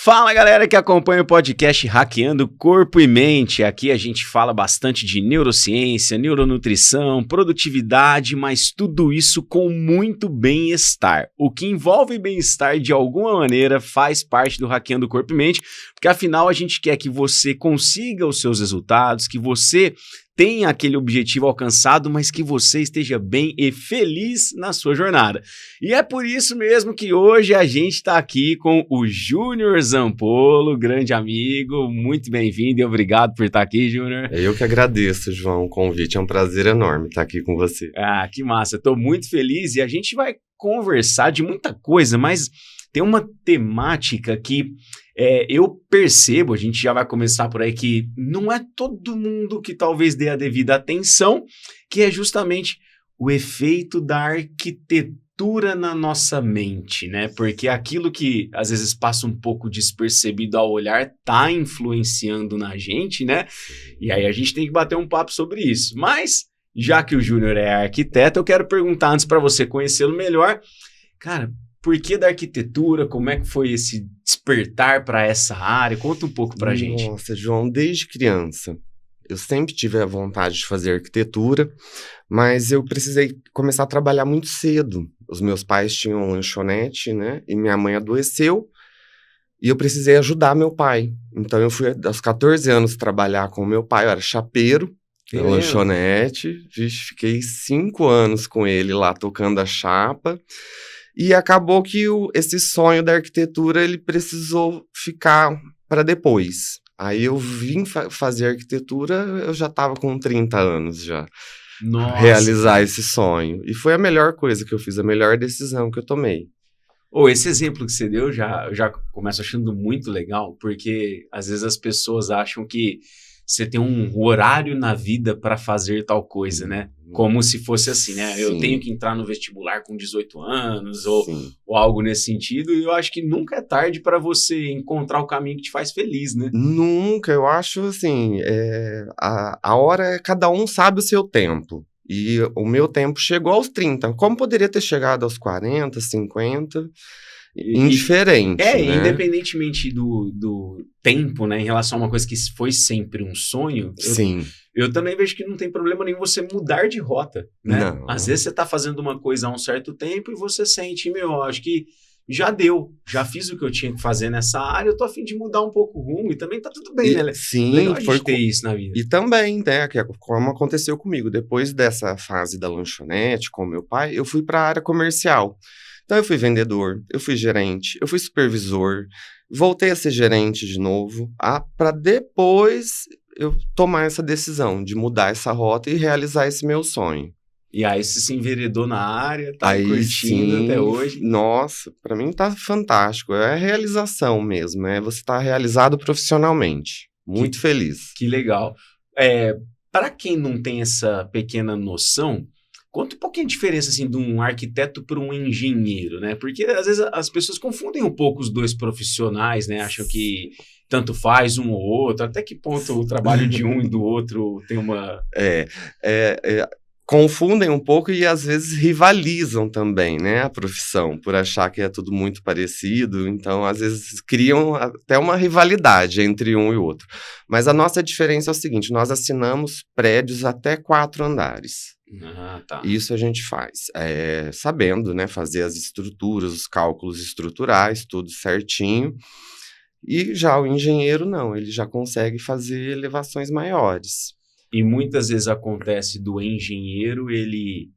Fala galera que acompanha o podcast Hackeando Corpo e Mente. Aqui a gente fala bastante de neurociência, neuronutrição, produtividade, mas tudo isso com muito bem-estar. O que envolve bem-estar de alguma maneira faz parte do Hackeando Corpo e Mente, porque afinal a gente quer que você consiga os seus resultados, que você tenha aquele objetivo alcançado, mas que você esteja bem e feliz na sua jornada. E é por isso mesmo que hoje a gente está aqui com o Júnior Zampolo, grande amigo, muito bem-vindo e obrigado por estar aqui, Júnior. Eu que agradeço, João, o convite, é um prazer enorme estar aqui com você. Ah, que massa, estou muito feliz e a gente vai conversar de muita coisa, mas tem uma temática que eu percebo, a gente já vai começar por aí, que não é todo mundo que talvez dê a devida atenção, que é justamente o efeito da arquitetura na nossa mente, né? Porque aquilo que às vezes passa um pouco despercebido ao olhar tá influenciando na gente, né? E aí a gente tem que bater um papo sobre isso. Mas, já que o Júnior é arquiteto, eu quero perguntar antes para você conhecê-lo melhor, cara, por que da arquitetura? Como é que foi esse despertar para essa área? Conta um pouco pra gente. Nossa, João, desde criança, eu sempre tive a vontade de fazer arquitetura, mas eu precisei começar a trabalhar muito cedo. Os meus pais tinham um lanchonete, né? E minha mãe adoeceu e eu precisei ajudar meu pai. Então eu fui aos 14 anos trabalhar com meu pai, eu era chapeiro na lanchonete. Fiquei 5 anos com ele lá tocando a chapa. E acabou que esse sonho da arquitetura, ele precisou ficar para depois. Aí eu vim fazer arquitetura, eu já estava com 30 anos já. Nossa. Realizar esse sonho. E foi a melhor coisa que eu fiz, a melhor decisão que eu tomei. Esse exemplo que você deu, eu já começo achando muito legal, porque às vezes as pessoas acham que você tem um horário na vida para fazer tal coisa, né? Como se fosse assim, né? Sim. Eu tenho que entrar no vestibular com 18 anos ou algo nesse sentido. E eu acho que nunca é tarde para você encontrar o caminho que te faz feliz, né? Nunca. Eu acho assim, a hora, cada um sabe o seu tempo. E o meu tempo chegou aos 30. Como poderia ter chegado aos 40, 50... indiferente, né? Independentemente do tempo, né, em relação a uma coisa que foi sempre um sonho, eu também vejo que não tem problema nenhum você mudar de rota, né? Não. Às vezes você tá fazendo uma coisa há um certo tempo e você sente, acho que já deu, já fiz o que eu tinha que fazer nessa área, eu tô a fim de mudar um pouco o rumo e também tá tudo bem, né? Sim, legal a gente ter isso na vida. E também, né, como aconteceu comigo, depois dessa fase da lanchonete com meu pai, eu fui para a área comercial. Então eu fui vendedor, eu fui gerente, eu fui supervisor, voltei a ser gerente de novo, para depois eu tomar essa decisão de mudar essa rota e realizar esse meu sonho. E aí você se enveredou na área, tá curtindo até hoje. Nossa, para mim tá fantástico, é a realização mesmo, você tá realizado profissionalmente, muito feliz. Que legal. Para quem não tem essa pequena noção, conta um pouquinho a diferença assim, de um arquiteto para um engenheiro, né? Porque às vezes as pessoas confundem um pouco os dois profissionais, né? Acham que tanto faz um ou outro, até que ponto o trabalho de um e do outro tem uma... Confundem um pouco e às vezes rivalizam também, né? A profissão, por achar que é tudo muito parecido. Então, às vezes, criam até uma rivalidade entre um e o outro. Mas a nossa diferença é o seguinte, nós assinamos prédios até 4 andares. Tá. Isso a gente faz, sabendo, né, fazer as estruturas, os cálculos estruturais, tudo certinho. E já o engenheiro não, ele já consegue fazer elevações maiores. E muitas vezes acontece do engenheiro, ele,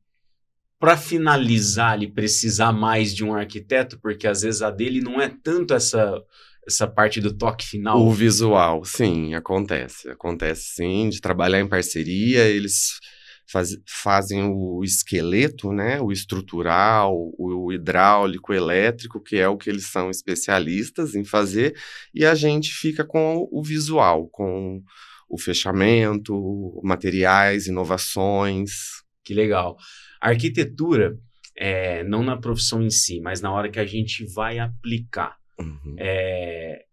para finalizar, ele precisar mais de um arquiteto, porque às vezes a dele não é tanto essa parte do toque final. O visual, sim, acontece. Acontece sim, de trabalhar em parceria, eles fazem o esqueleto, né, o estrutural, o hidráulico, o elétrico, que é o que eles são especialistas em fazer, e a gente fica com o visual, com o fechamento, materiais, inovações. Que legal. A arquitetura, não na profissão em si, mas na hora que a gente vai aplicar.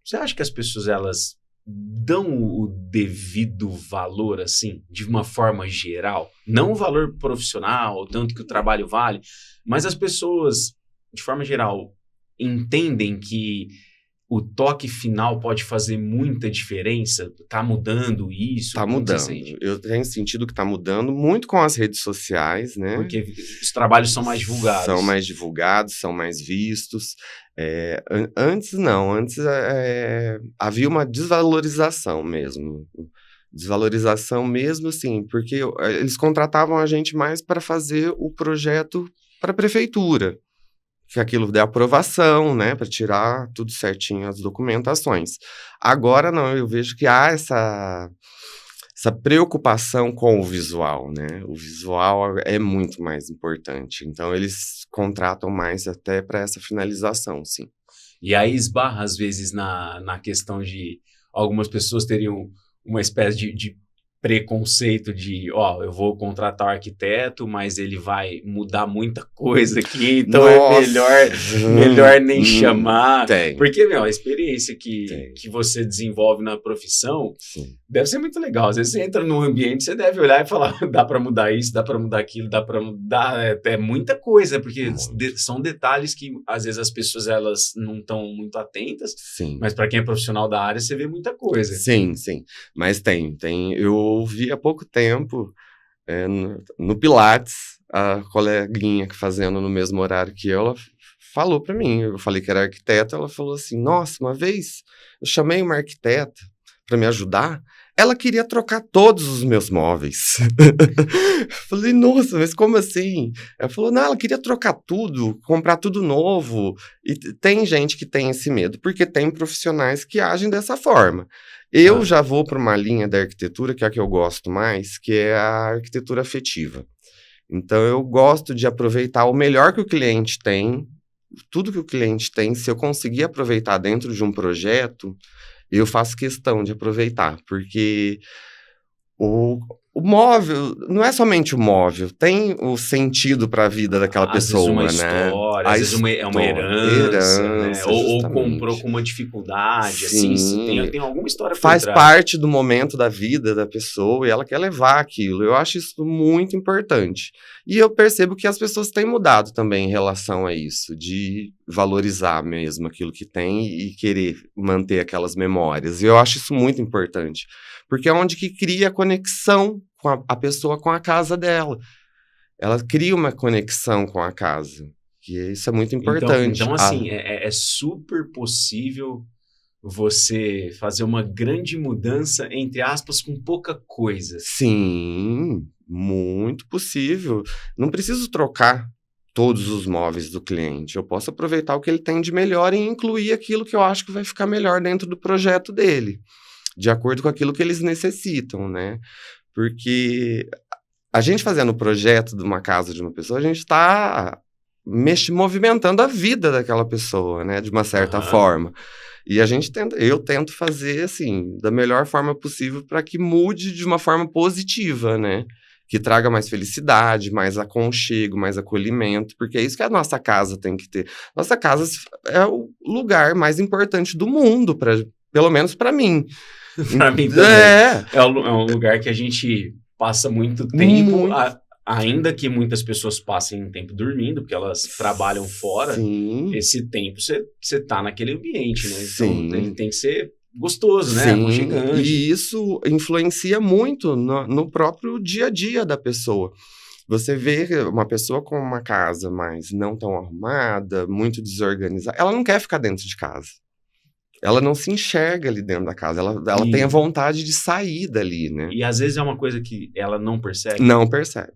Você acha que as pessoas, elas dão o devido valor, assim, de uma forma geral? Não o valor profissional, tanto que o trabalho vale, mas as pessoas, de forma geral, entendem que o toque final pode fazer muita diferença? Tá mudando isso? Tá Como você mudando. sente? Eu tenho sentido que tá mudando muito com as redes sociais, né? Porque os trabalhos são mais divulgados. São mais divulgados, são mais vistos. Antes não, antes havia uma desvalorização mesmo. Desvalorização mesmo, assim, porque eles contratavam a gente mais para fazer o projeto para a prefeitura, que aquilo dê aprovação, né, para tirar tudo certinho as documentações. Agora não, eu vejo que há essa preocupação com o visual, né? O visual é muito mais importante. Então, eles contratam mais até para essa finalização, sim. E aí esbarra, às vezes, na questão de algumas pessoas teriam uma espécie de preconceito de, eu vou contratar o arquiteto, mas ele vai mudar muita coisa aqui, então Nossa, é melhor nem chamar. Tem. Porque, a experiência que você desenvolve na profissão deve ser muito legal. Às vezes você entra num ambiente, você deve olhar e falar, dá para mudar isso, dá para mudar aquilo, dá para mudar, é muita coisa, porque são detalhes que às vezes as pessoas elas não estão muito atentas, Sim. Mas para quem é profissional da área, você vê muita coisa. Sim, mas tem. Eu ouvi há pouco tempo, no Pilates, a coleguinha fazendo no mesmo horário que eu, ela falou para mim, eu falei que era arquiteta, ela falou assim, nossa, uma vez eu chamei uma arquiteta para me ajudar, ela queria trocar todos os meus móveis. Falei, nossa, mas como assim? Ela falou, não, ela queria trocar tudo, comprar tudo novo. E tem gente que tem esse medo, porque tem profissionais que agem dessa forma. Eu já vou para uma linha da arquitetura, que é a que eu gosto mais, que é a arquitetura afetiva. Então, eu gosto de aproveitar o melhor que o cliente tem, tudo que o cliente tem, se eu conseguir aproveitar dentro de um projeto, eu faço questão de aproveitar, porque o móvel, não é somente o móvel, tem o sentido para a vida daquela pessoa, vezes uma né? História, às vezes é uma herança, né? Ou comprou com uma dificuldade, Sim. assim, tem alguma história por Faz trás. parte do momento da vida da pessoa e ela quer levar aquilo. Eu acho isso muito importante. E eu percebo que as pessoas têm mudado também em relação a isso, de valorizar mesmo aquilo que tem e querer manter aquelas memórias. E eu acho isso muito importante, porque é onde que cria a conexão com a pessoa com a casa dela. Ela cria uma conexão com a casa, que isso é muito importante. Então assim, é super possível você fazer uma grande mudança, entre aspas, com pouca coisa. Sim, muito possível. Não preciso trocar todos os móveis do cliente. Eu posso aproveitar o que ele tem de melhor e incluir aquilo que eu acho que vai ficar melhor dentro do projeto dele, de acordo com aquilo que eles necessitam, né? Porque a gente fazendo o projeto de uma casa de uma pessoa, a gente está movimentando a vida daquela pessoa, né? De uma certa forma. E eu tento fazer, assim, da melhor forma possível para que mude de uma forma positiva, né? Que traga mais felicidade, mais aconchego, mais acolhimento, porque é isso que a nossa casa tem que ter. Nossa casa é o lugar mais importante do mundo, pelo menos para mim. Para mim também. É um lugar que a gente passa muito tempo, ainda que muitas pessoas passem um tempo dormindo, porque elas trabalham fora. Sim. Esse tempo você tá naquele ambiente, né? Sim. Então ele tem que ser gostoso, né? Sim, aconchegante. E isso influencia muito no próprio dia a dia da pessoa. Você vê uma pessoa com uma casa mais não tão arrumada, muito desorganizada, ela não quer ficar dentro de casa. Ela não se enxerga ali dentro da casa, ela tem a vontade de sair dali, né? E às vezes é uma coisa que ela não percebe. Não percebe.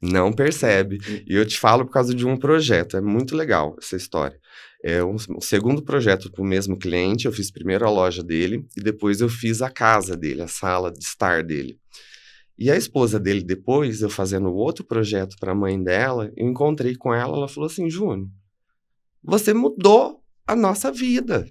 Não percebe. E eu te falo por causa de um projeto, é muito legal essa história. É um segundo projeto para o mesmo cliente, eu fiz primeiro a loja dele e depois eu fiz a casa dele, a sala de estar dele. E a esposa dele, depois, eu fazendo outro projeto para a mãe dela, eu encontrei com ela, ela falou assim, Júnior, você mudou a nossa vida.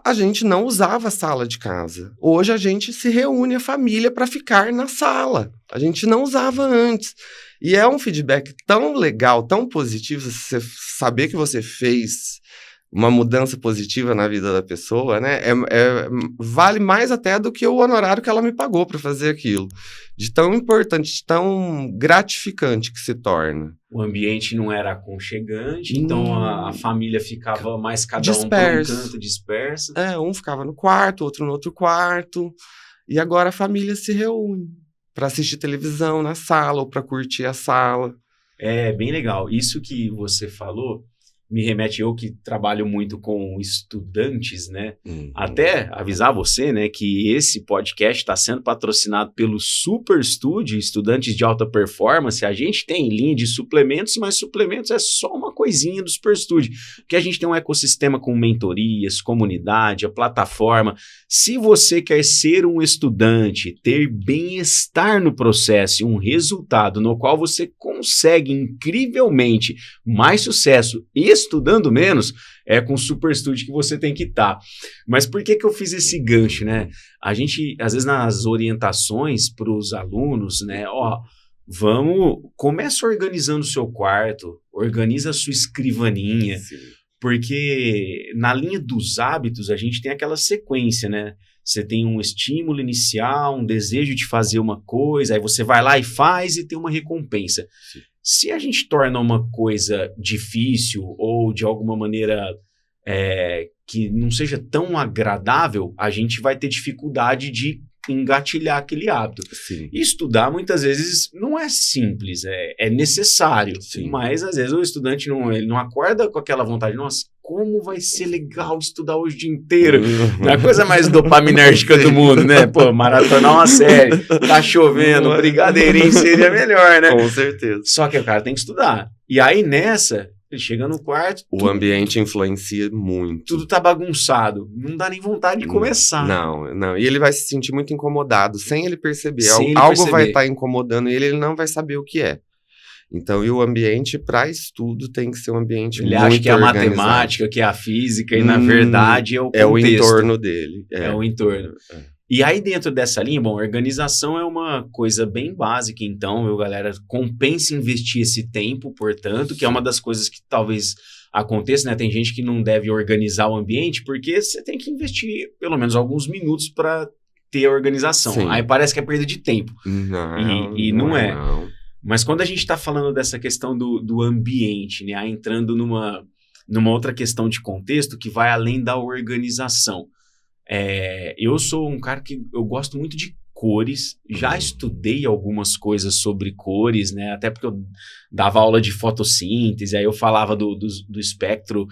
A gente não usava a sala de casa. Hoje a gente se reúne a família para ficar na sala. A gente não usava antes. E é um feedback tão legal, tão positivo, você saber que você fez uma mudança positiva na vida da pessoa, né? Vale mais até do que o honorário que ela me pagou para fazer aquilo. De tão importante, de tão gratificante que se torna. O ambiente não era aconchegante, então a família ficava mais cada um por um canto, dispersa. Um ficava no quarto, outro no outro quarto. E agora a família se reúne para assistir televisão na sala ou para curtir a sala. É bem legal. Isso que você falou me remete, eu que trabalho muito com estudantes, né? Até avisar você, né, que esse podcast está sendo patrocinado pelo Super Studio, estudantes de alta performance. A gente tem linha de suplementos, mas suplementos é só uma coisinha do Super Studio, porque a gente tem um ecossistema com mentorias, comunidade, a plataforma. Se você quer ser um estudante, ter bem-estar no processo e um resultado no qual você consegue incrivelmente mais sucesso estudando menos, é com o Super Studio que você tem que estar. Mas por que eu fiz esse gancho, né? A gente, às vezes, nas orientações para os alunos, né? Começa organizando o seu quarto, organiza a sua escrivaninha, sim, porque na linha dos hábitos a gente tem aquela sequência, né? Você tem um estímulo inicial, um desejo de fazer uma coisa, aí você vai lá e faz e tem uma recompensa. Sim. Se a gente torna uma coisa difícil ou de alguma maneira que não seja tão agradável, a gente vai ter dificuldade de engatilhar aquele hábito. Sim. E estudar muitas vezes não é simples, é necessário. Sim. Mas às vezes o estudante ele não acorda com aquela vontade, nossa, como vai ser legal estudar hoje o dia inteiro. Não é a coisa mais dopaminérgica do mundo, né? Pô, maratonar uma série, tá chovendo, brigadeirinho seria melhor, né? Com certeza. Só que o cara tem que estudar. E aí nessa, ele chega no quarto... O ambiente influencia muito. Tudo tá bagunçado. Não dá nem vontade de começar. Não. E ele vai se sentir muito incomodado, sem ele perceber. Algo vai estar incomodando ele não vai saber o que é. Então, e o ambiente para estudo tem que ser um ambiente muito organizado. Ele acha que é a matemática, que é a física, e na verdade é o contexto. É o entorno dele. É o entorno. E aí dentro dessa linha, organização é uma coisa bem básica, então, galera, compensa investir esse tempo, portanto, que é uma das coisas que talvez aconteça, né? Tem gente que não deve organizar o ambiente porque você tem que investir pelo menos alguns minutos para ter a organização. Sim. Aí parece que é perda de tempo. Não é. Mas quando a gente está falando dessa questão do ambiente, né, aí entrando numa outra questão de contexto que vai além da organização. Eu sou um cara que eu gosto muito de cores, já estudei algumas coisas sobre cores, né, até porque eu dava aula de fotossíntese, aí eu falava do espectro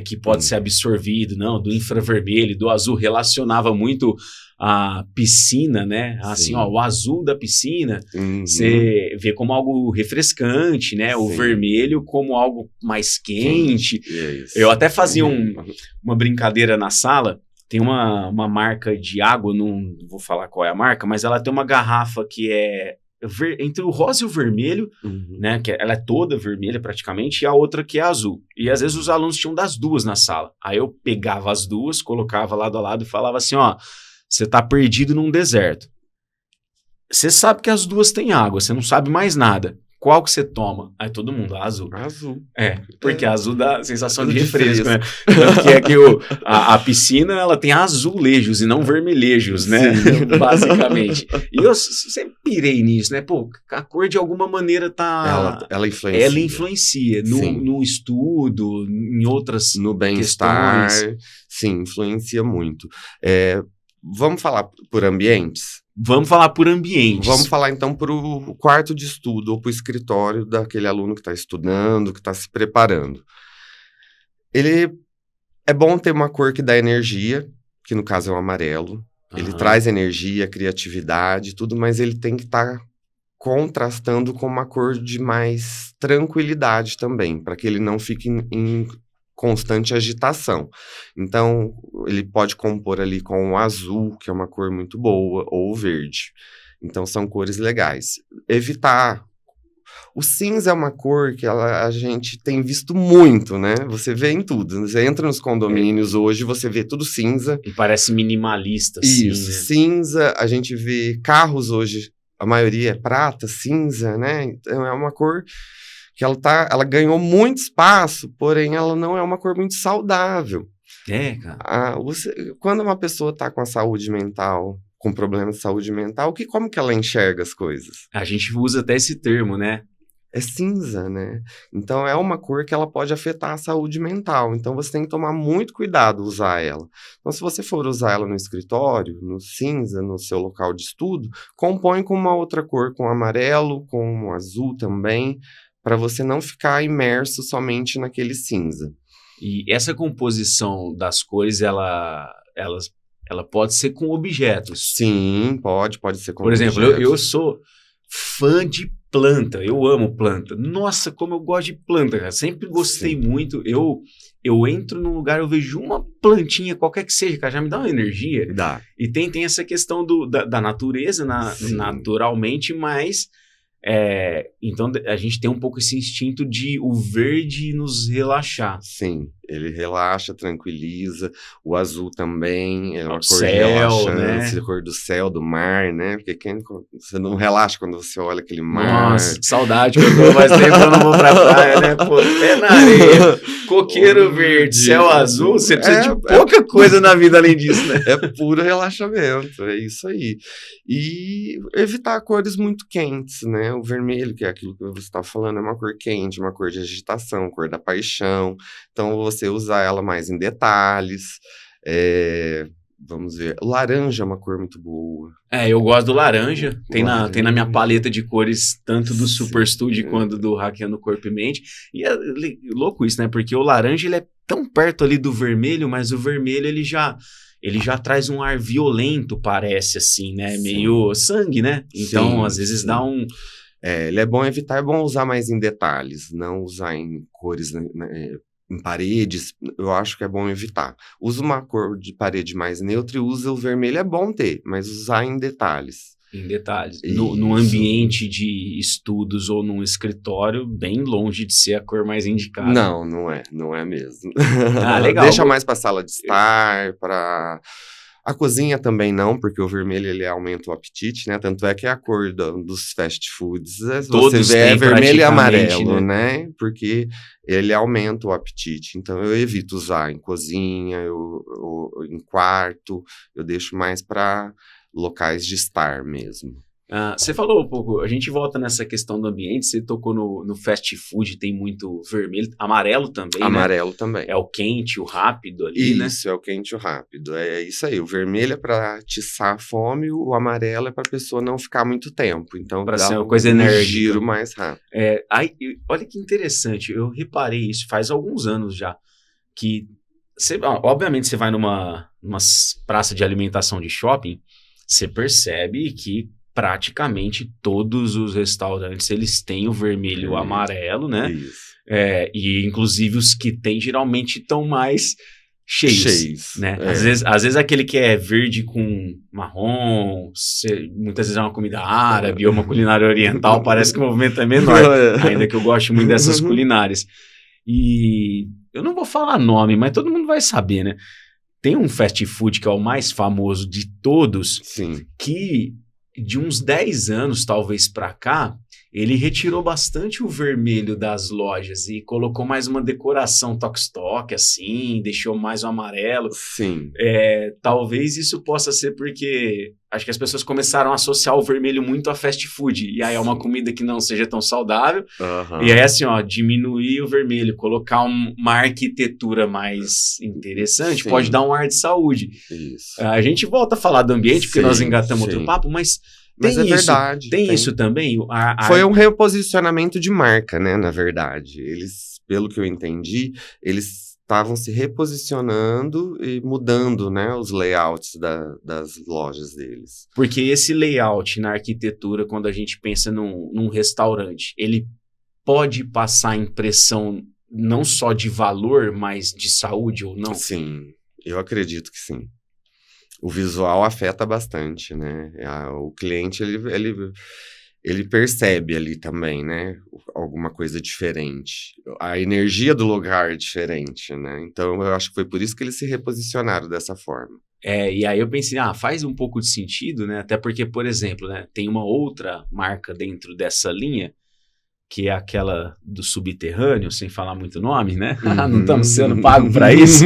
que pode ser absorvido, do infravermelho, do azul, relacionava muito a piscina, né? Assim, o azul da piscina, você vê como algo refrescante, né? Sim. O vermelho como algo mais quente. Eu até fazia uma brincadeira na sala. Tem uma marca de água, não vou falar qual é a marca, mas ela tem uma garrafa que é entre o rosa e o vermelho, né? Que ela é toda vermelha praticamente, e a outra que é azul. E às vezes os alunos tinham das duas na sala. Aí eu pegava as duas, colocava lado a lado e falava assim, você tá perdido num deserto. Você sabe que as duas têm água, você não sabe mais nada. Qual que você toma? Aí todo mundo, azul. Azul. Porque azul dá sensação de refresco, né? Porque é que a piscina, ela tem azulejos e não vermelhejos, né? Basicamente. E eu sempre pirei nisso, né? Pô, a cor de alguma maneira tá... Ela influencia. Ela influencia no estudo, em outras no bem-estar. Sim, influencia muito. Vamos falar por ambientes? Vamos falar por ambientes. Vamos falar, então, para o quarto de estudo ou para o escritório daquele aluno que está estudando, que está se preparando. É bom ter uma cor que dá energia, que no caso é o amarelo. Ele traz energia, criatividade, tudo, mas ele tem que estar contrastando com uma cor de mais tranquilidade também, para que ele não fique em constante agitação. Então, ele pode compor ali com o azul, que é uma cor muito boa, ou o verde. Então, são cores legais. Evitar. O cinza é uma cor que a gente tem visto muito, né? Você vê em tudo. Você entra nos condomínios hoje, você vê tudo cinza. E parece minimalista. Isso, cinza. A gente vê carros hoje, a maioria é prata, cinza, né? Então, é uma cor que ela ganhou muito espaço, porém ela não é uma cor muito saudável. Cara. Quando uma pessoa está com a saúde mental, com problemas de saúde mental, como que ela enxerga as coisas? A gente usa até esse termo, né? É cinza, né? Então é uma cor que ela pode afetar a saúde mental. Então você tem que tomar muito cuidado usar ela. Então se você for usar ela no escritório, no cinza, no seu local de estudo, compõe com uma outra cor, com amarelo, com azul também, para você não ficar imerso somente naquele cinza. E essa composição das cores, ela pode ser com objetos. Sim, pode ser com Por objetos. exemplo, eu sou fã de planta, eu amo planta. Nossa, como eu gosto de planta, cara. Sempre gostei muito. Eu entro num lugar, eu vejo uma plantinha, qualquer que seja, cara, já me dá uma energia. Dá. E tem essa questão da natureza, naturalmente, mas... então a gente tem um pouco esse instinto de o verde nos relaxar. Sim, ele relaxa, tranquiliza. O azul também é uma cor relaxante, né? Cor do céu, do mar, né? Porque você não relaxa quando você olha aquele mar. Nossa, saudade, quando mais tempo eu não vou pra praia, né? Pô, pé na areia, coqueiro verde, céu azul, você precisa de pouca coisa na vida além disso, né? É puro relaxamento, é isso aí. E evitar cores muito quentes, né? O vermelho, que é aquilo que você está falando, é uma cor quente, uma cor de agitação, cor da paixão. Então, você usar ela mais em detalhes. Vamos ver. Laranja é uma cor muito boa. Eu gosto do laranja. Tem na minha paleta de cores, tanto do Super Studio quanto do Hackeando Corpo e Mente. E é louco isso, né? Porque o laranja, ele é tão perto ali do vermelho, mas o vermelho, ele já traz um ar violento, parece assim, né? Sim. Meio sangue, né? Então, às vezes dá um... ele é bom evitar, é bom usar mais em detalhes, não usar em cores, em paredes, eu acho que é bom evitar. Usa uma cor de parede mais neutra e usa o vermelho, é bom ter, mas usar em detalhes. Em detalhes. No ambiente de estudos ou num escritório, bem longe de ser a cor mais indicada. Não é mesmo. Legal. Deixa mais para a sala de estar, para... A cozinha também não, porque o vermelho ele aumenta o apetite, né? Tanto é que a cor dos fast foods, todos você vê, é vermelho e amarelo, né? Porque ele aumenta o apetite. Então eu evito usar em cozinha, em quarto, eu deixo mais para locais de estar mesmo. Você falou um pouco, a gente volta nessa questão do ambiente, você tocou no fast food, tem muito vermelho, amarelo também, amarelo né? Também. É o quente, o rápido ali, né? Isso, é o quente, o rápido, é isso aí. O vermelho é para atiçar a fome, o amarelo é para a pessoa não ficar muito tempo. Então, para ser uma coisa enérgica. Giro mais rápido. Olha que interessante, eu reparei isso faz alguns anos já, que obviamente você vai numa praça de alimentação de shopping, você percebe que praticamente todos os restaurantes, eles têm o vermelho e o amarelo, né? Isso. E inclusive os que tem geralmente estão mais cheios, né? Às vezes aquele que é verde com marrom, muitas vezes é uma comida árabe ou uma culinária oriental, parece que o movimento é menor, ainda que eu goste muito dessas culinárias. E eu não vou falar nome, mas todo mundo vai saber, né? Tem um fast food que é o mais famoso de todos, sim, que de uns 10 anos, talvez, para cá, ele retirou bastante o vermelho das lojas e colocou mais uma decoração toque-toque, assim, deixou mais o amarelo. Sim. Talvez isso possa ser porque acho que as pessoas começaram a associar o vermelho muito a fast food, e aí é uma comida que não seja tão saudável, e aí assim, diminuir o vermelho, colocar uma arquitetura mais interessante, pode dar um ar de saúde. Isso. A gente volta a falar do ambiente, porque nós engatamos outro papo, mas é verdade. Tem isso também? Foi um reposicionamento de marca, né, na verdade. Eles, pelo que eu entendi, eles estavam se reposicionando e mudando, né, os layouts das lojas deles. Porque esse layout na arquitetura, quando a gente pensa num restaurante, ele pode passar a impressão não só de valor, mas de saúde ou não? Sim, eu acredito que sim. O visual afeta bastante, né? O cliente, ele percebe ali também, né? Alguma coisa diferente. A energia do lugar é diferente, né? Então, eu acho que foi por isso que eles se reposicionaram dessa forma. E aí eu pensei, faz um pouco de sentido, né? Até porque, por exemplo, né, tem uma outra marca dentro dessa linha que é aquela do subterrâneo, sem falar muito nome, né? Não estamos sendo pagos para isso.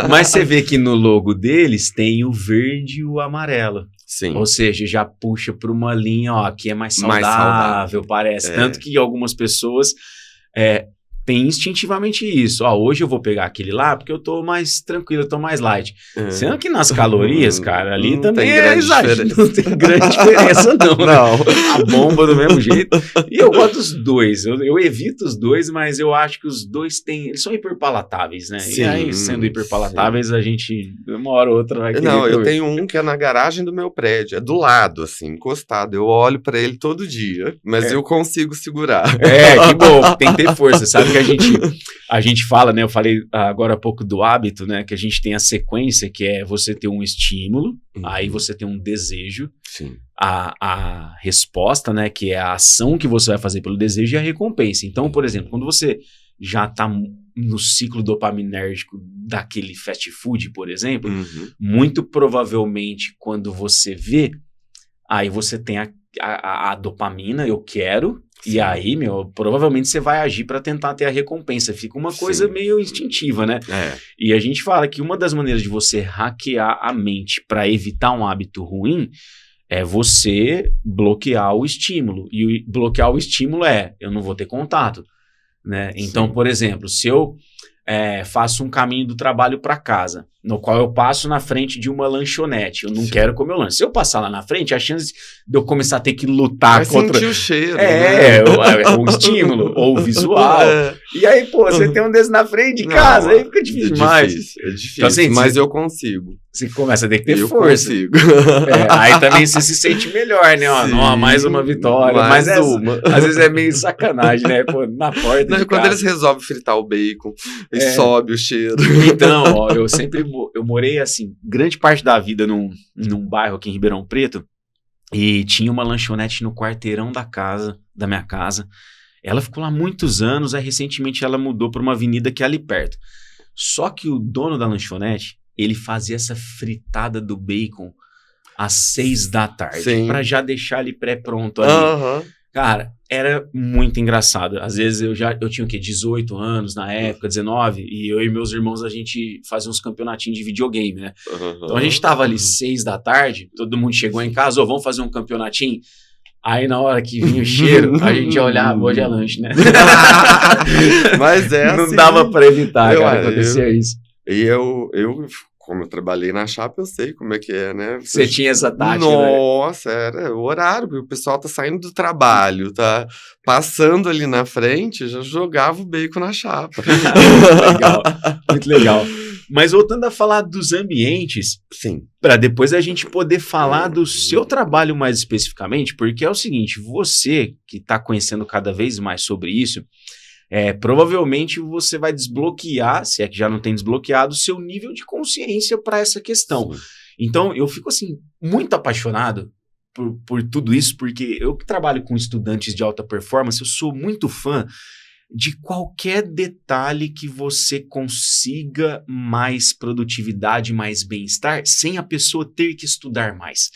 Mas você vê que no logo deles tem o verde e o amarelo. Sim. Ou seja, já puxa para uma linha, ó, que é mais saudável, parece. Tanto que algumas pessoas têm instintivamente isso. Ó, hoje eu vou pegar aquele lá porque eu tô mais tranquilo, eu tô mais light. Sendo que nas calorias, cara, ali também é exagero. Não tem grande diferença, não. A bomba do mesmo jeito. E eu gosto dos dois. Eu evito os dois, mas eu acho que os dois eles são hiperpalatáveis, né? Sim, e aí, sendo hiperpalatáveis, a gente, uma hora ou outra, vai querer. Não, eu tenho um que é na garagem do meu prédio. É do lado, assim, encostado. Eu olho pra ele todo dia, mas eu consigo segurar. Que bom. Tem que ter força, sabe? Que a gente fala, né? Eu falei agora há pouco do hábito, né? Que a gente tem a sequência, que é você ter um estímulo, aí você tem um desejo, a resposta, né? Que é a ação que você vai fazer pelo desejo e a recompensa. Então, por exemplo, quando você já tá no ciclo dopaminérgico daquele fast food, por exemplo, muito provavelmente quando você vê, aí você tem a dopamina, eu quero. E aí, provavelmente você vai agir para tentar ter a recompensa. Fica uma coisa meio instintiva, né? E a gente fala que uma das maneiras de você hackear a mente para evitar um hábito ruim é você bloquear o estímulo. E bloquear o estímulo eu não vou ter contato, né? Então, por exemplo, se eu faço um caminho do trabalho para casa, no qual eu passo na frente de uma lanchonete, eu não quero comer o lanche. Se eu passar lá na frente, a chance de eu começar a ter que lutar contra... Vai sentir o cheiro. O estímulo, ou o visual. E aí, você tem um desses na frente de casa, aí fica difícil demais. É difícil, então, assim, mas eu consigo. Você começa a ter que ter força. Eu consigo. Aí também você se sente melhor, né? Mais uma vitória. Mas às vezes é meio sacanagem, né? Pô, na porta de quando casa. Eles resolvem fritar o bacon, e sobe o cheiro. Então, eu morei, assim, grande parte da vida num bairro aqui em Ribeirão Preto, e tinha uma lanchonete no quarteirão da minha casa. Ela ficou lá muitos anos, aí recentemente ela mudou para uma avenida que é ali perto. Só que o dono da lanchonete, ele fazia essa fritada do bacon às 6 da tarde, para já deixar ele pré-pronto ali. Cara, era muito engraçado. Às vezes eu tinha o quê? 18 anos na época, 19, e eu e meus irmãos, a gente fazia uns campeonatinhos de videogame, né? Então a gente tava ali 6 da tarde, todo mundo chegou em casa, vamos fazer um campeonatinho? Aí na hora que vinha o cheiro, a gente ia olhar, hoje é lanche, né? Mas não assim, dava pra evitar, cara, acontecia isso. E eu, como eu trabalhei na chapa, eu sei como é que é, né? Você tinha essa tática, Nossa, era o horário, porque o pessoal tá saindo do trabalho, tá passando ali na frente, já jogava o bacon na chapa. Legal, muito legal. Mas voltando a falar dos ambientes, para depois a gente poder falar do seu trabalho mais especificamente, porque é o seguinte, você que está conhecendo cada vez mais sobre isso, provavelmente você vai desbloquear, se é que já não tem desbloqueado, o seu nível de consciência para essa questão. Então, eu fico assim, muito apaixonado por tudo isso, porque eu que trabalho com estudantes de alta performance, eu sou muito fã de qualquer detalhe que você consiga mais produtividade, mais bem-estar, sem a pessoa ter que estudar mais.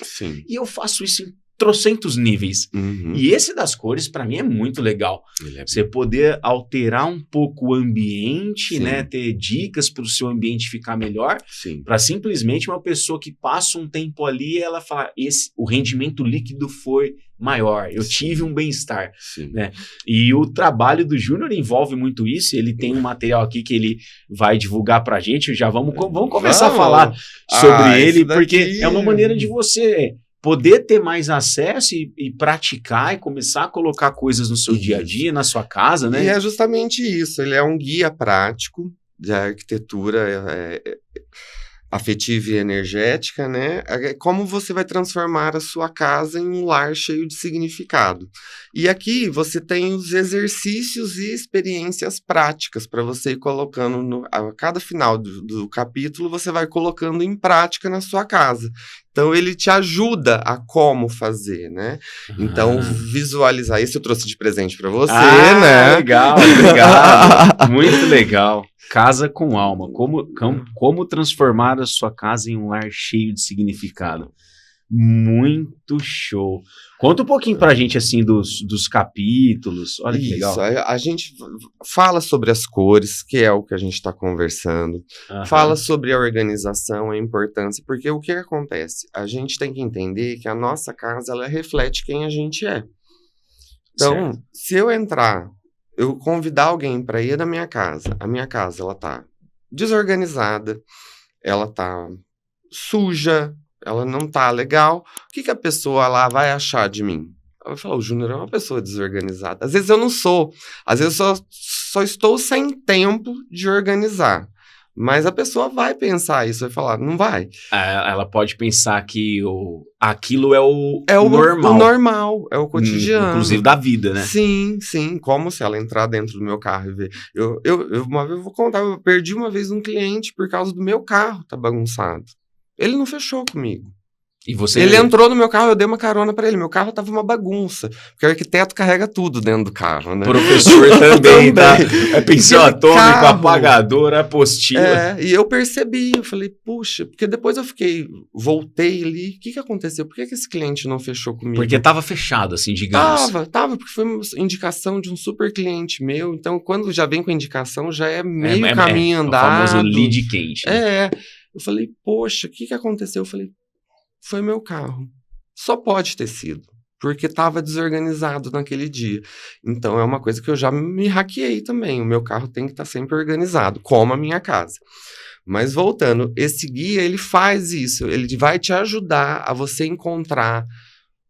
E eu faço isso em trocentos níveis. E esse das cores, para mim, é muito legal. Você poder alterar um pouco o ambiente, né? Ter dicas para o seu ambiente ficar melhor, para simplesmente uma pessoa que passa um tempo ali, ela fala, o rendimento líquido foi maior, eu tive um bem-estar, né? E o trabalho do Júnior envolve muito isso, ele tem um material aqui que ele vai divulgar pra gente, já vamos começar a falar sobre ele, porque é uma maneira de você poder ter mais acesso e praticar e começar a colocar coisas no seu dia a dia, na sua casa, né? E é justamente isso, ele é um guia prático de arquitetura afetiva e energética, né? Como você vai transformar a sua casa em um lar cheio de significado. E aqui você tem os exercícios e experiências práticas para você ir colocando, a cada final do capítulo, você vai colocando em prática na sua casa. Então, ele te ajuda a como fazer, né? Então, visualizar isso eu trouxe de presente para você, né? Legal, obrigado. Muito legal. Casa com alma. Como transformar a sua casa em um lar cheio de significado. Muito show. Conta um pouquinho pra gente, assim, dos capítulos. Olha que legal. Isso, a gente fala sobre as cores, que é o que a gente está conversando. Aham. Fala sobre a organização, a importância, porque o que acontece? A gente tem que entender que a nossa casa, ela reflete quem a gente é. Então, se eu convidar alguém para ir na minha casa, a minha casa, ela tá desorganizada, ela tá suja, ela não tá legal, o que a pessoa lá vai achar de mim? Ela vai falar, o Júnior é uma pessoa desorganizada. Às vezes eu não sou, às vezes eu só estou sem tempo de organizar. Mas a pessoa vai pensar isso, vai falar, não vai. Ela pode pensar que aquilo é o normal. O normal, é o cotidiano. Inclusive da vida, né? Sim, como se ela entrar dentro do meu carro e ver. Uma vez eu vou contar, eu perdi uma vez um cliente por causa do meu carro tá bagunçado. Ele não fechou comigo. E você... Ele entrou no meu carro, eu dei uma carona pra ele. Meu carro tava uma bagunça. Porque o arquiteto carrega tudo dentro do carro, né? Professor também, tá? É pensão atômico, apagador, apostila. E eu percebi, eu falei, puxa, porque depois voltei ali, o que aconteceu? Por que esse cliente não fechou comigo? Porque tava fechado, assim, digamos. Tava, porque foi uma indicação de um super cliente meu. Então, quando já vem com a indicação, já é meio caminho andado. O famoso lead quente. Né? Eu falei, poxa, o que aconteceu? Eu falei, foi meu carro. Só pode ter sido, porque estava desorganizado naquele dia. Então, é uma coisa que eu já me hackeei também. O meu carro tem que estar sempre organizado, como a minha casa. Mas voltando, esse guia, ele faz isso. Ele vai te ajudar a você encontrar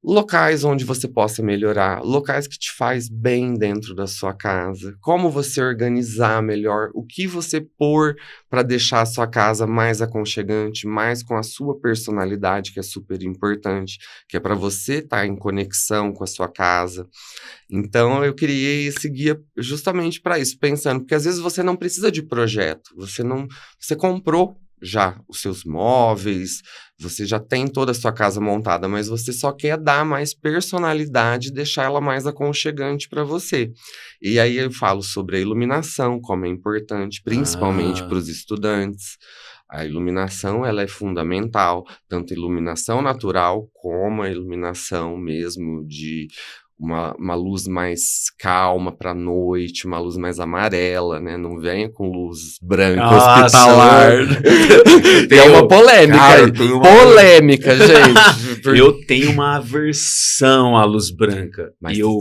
locais onde você possa melhorar, locais que te faz bem dentro da sua casa, como você organizar melhor, o que você pôr para deixar a sua casa mais aconchegante, mais com a sua personalidade, que é super importante, que é para você estar em conexão com a sua casa. Então, eu criei esse guia justamente para isso, pensando, porque às vezes você não precisa de projeto, você comprou já os seus móveis, você já tem toda a sua casa montada, mas você só quer dar mais personalidade e deixar ela mais aconchegante para você. E aí eu falo sobre a iluminação, como é importante, principalmente para os estudantes. A iluminação, ela é fundamental, tanto a iluminação natural como a iluminação mesmo de uma luz mais calma para a noite, uma luz mais amarela, né? Não venha com luz branca hospitalar. Tem uma polêmica. Cara, polêmica, gente. Eu tenho uma aversão à luz branca. Mas e eu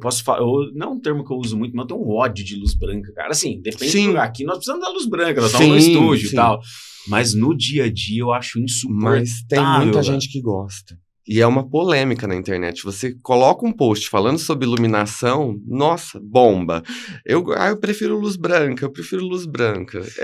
posso falar, não é um termo que eu uso muito, mas eu tenho um ódio de luz branca, cara. Assim, depende do lugar. Aqui nós precisamos da luz branca, nós estamos no estúdio e tal. Mas no dia a dia eu acho insuportável. Mas tem muita gente que gosta. E é uma polêmica na internet. Você coloca um post falando sobre iluminação, nossa, bomba. Eu prefiro luz branca,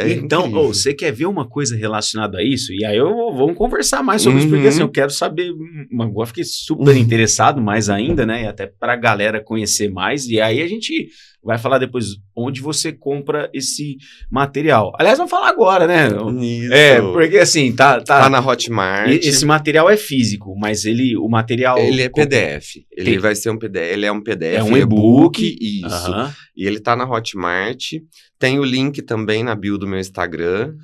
Então, você quer ver uma coisa relacionada a isso? E aí vamos conversar mais sobre isso, porque assim, eu quero saber, agora fiquei super interessado mais ainda, né? E até pra galera conhecer mais. E aí a gente vai falar depois onde você compra esse material. Aliás, vamos falar agora, né? Isso. Porque assim, tá na Hotmart. Esse material é físico, mas o material... Ele é PDF. Ele vai ser um PDF. Ele é um PDF. É um e-book. Isso. E ele tá na Hotmart. Tem o link também na bio do meu Instagram,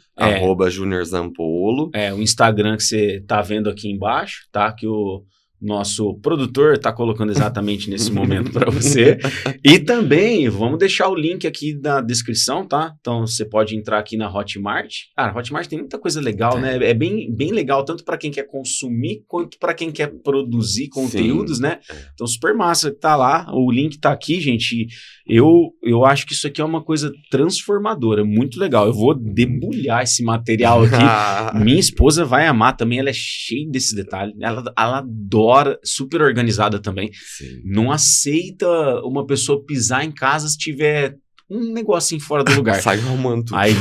@JuniorZampolo. O Instagram que você tá vendo aqui embaixo, tá? Que o nosso produtor está colocando exatamente nesse momento para você. E também, vamos deixar o link aqui na descrição, tá? Então, você pode entrar aqui na Hotmart. Cara, a Hotmart tem muita coisa legal, né? É bem, bem legal, tanto para quem quer consumir, quanto para quem quer produzir conteúdos, né? Então, super massa, tá lá. O link tá aqui, gente. Eu acho que isso aqui é uma coisa transformadora, muito legal. Eu vou debulhar esse material aqui. Minha esposa vai amar também, ela é cheia desses detalhes. Ela adora, super organizada também. Sim. Não aceita uma pessoa pisar em casa se tiver um negocinho fora do lugar. Sai arrumando tudo. Aí,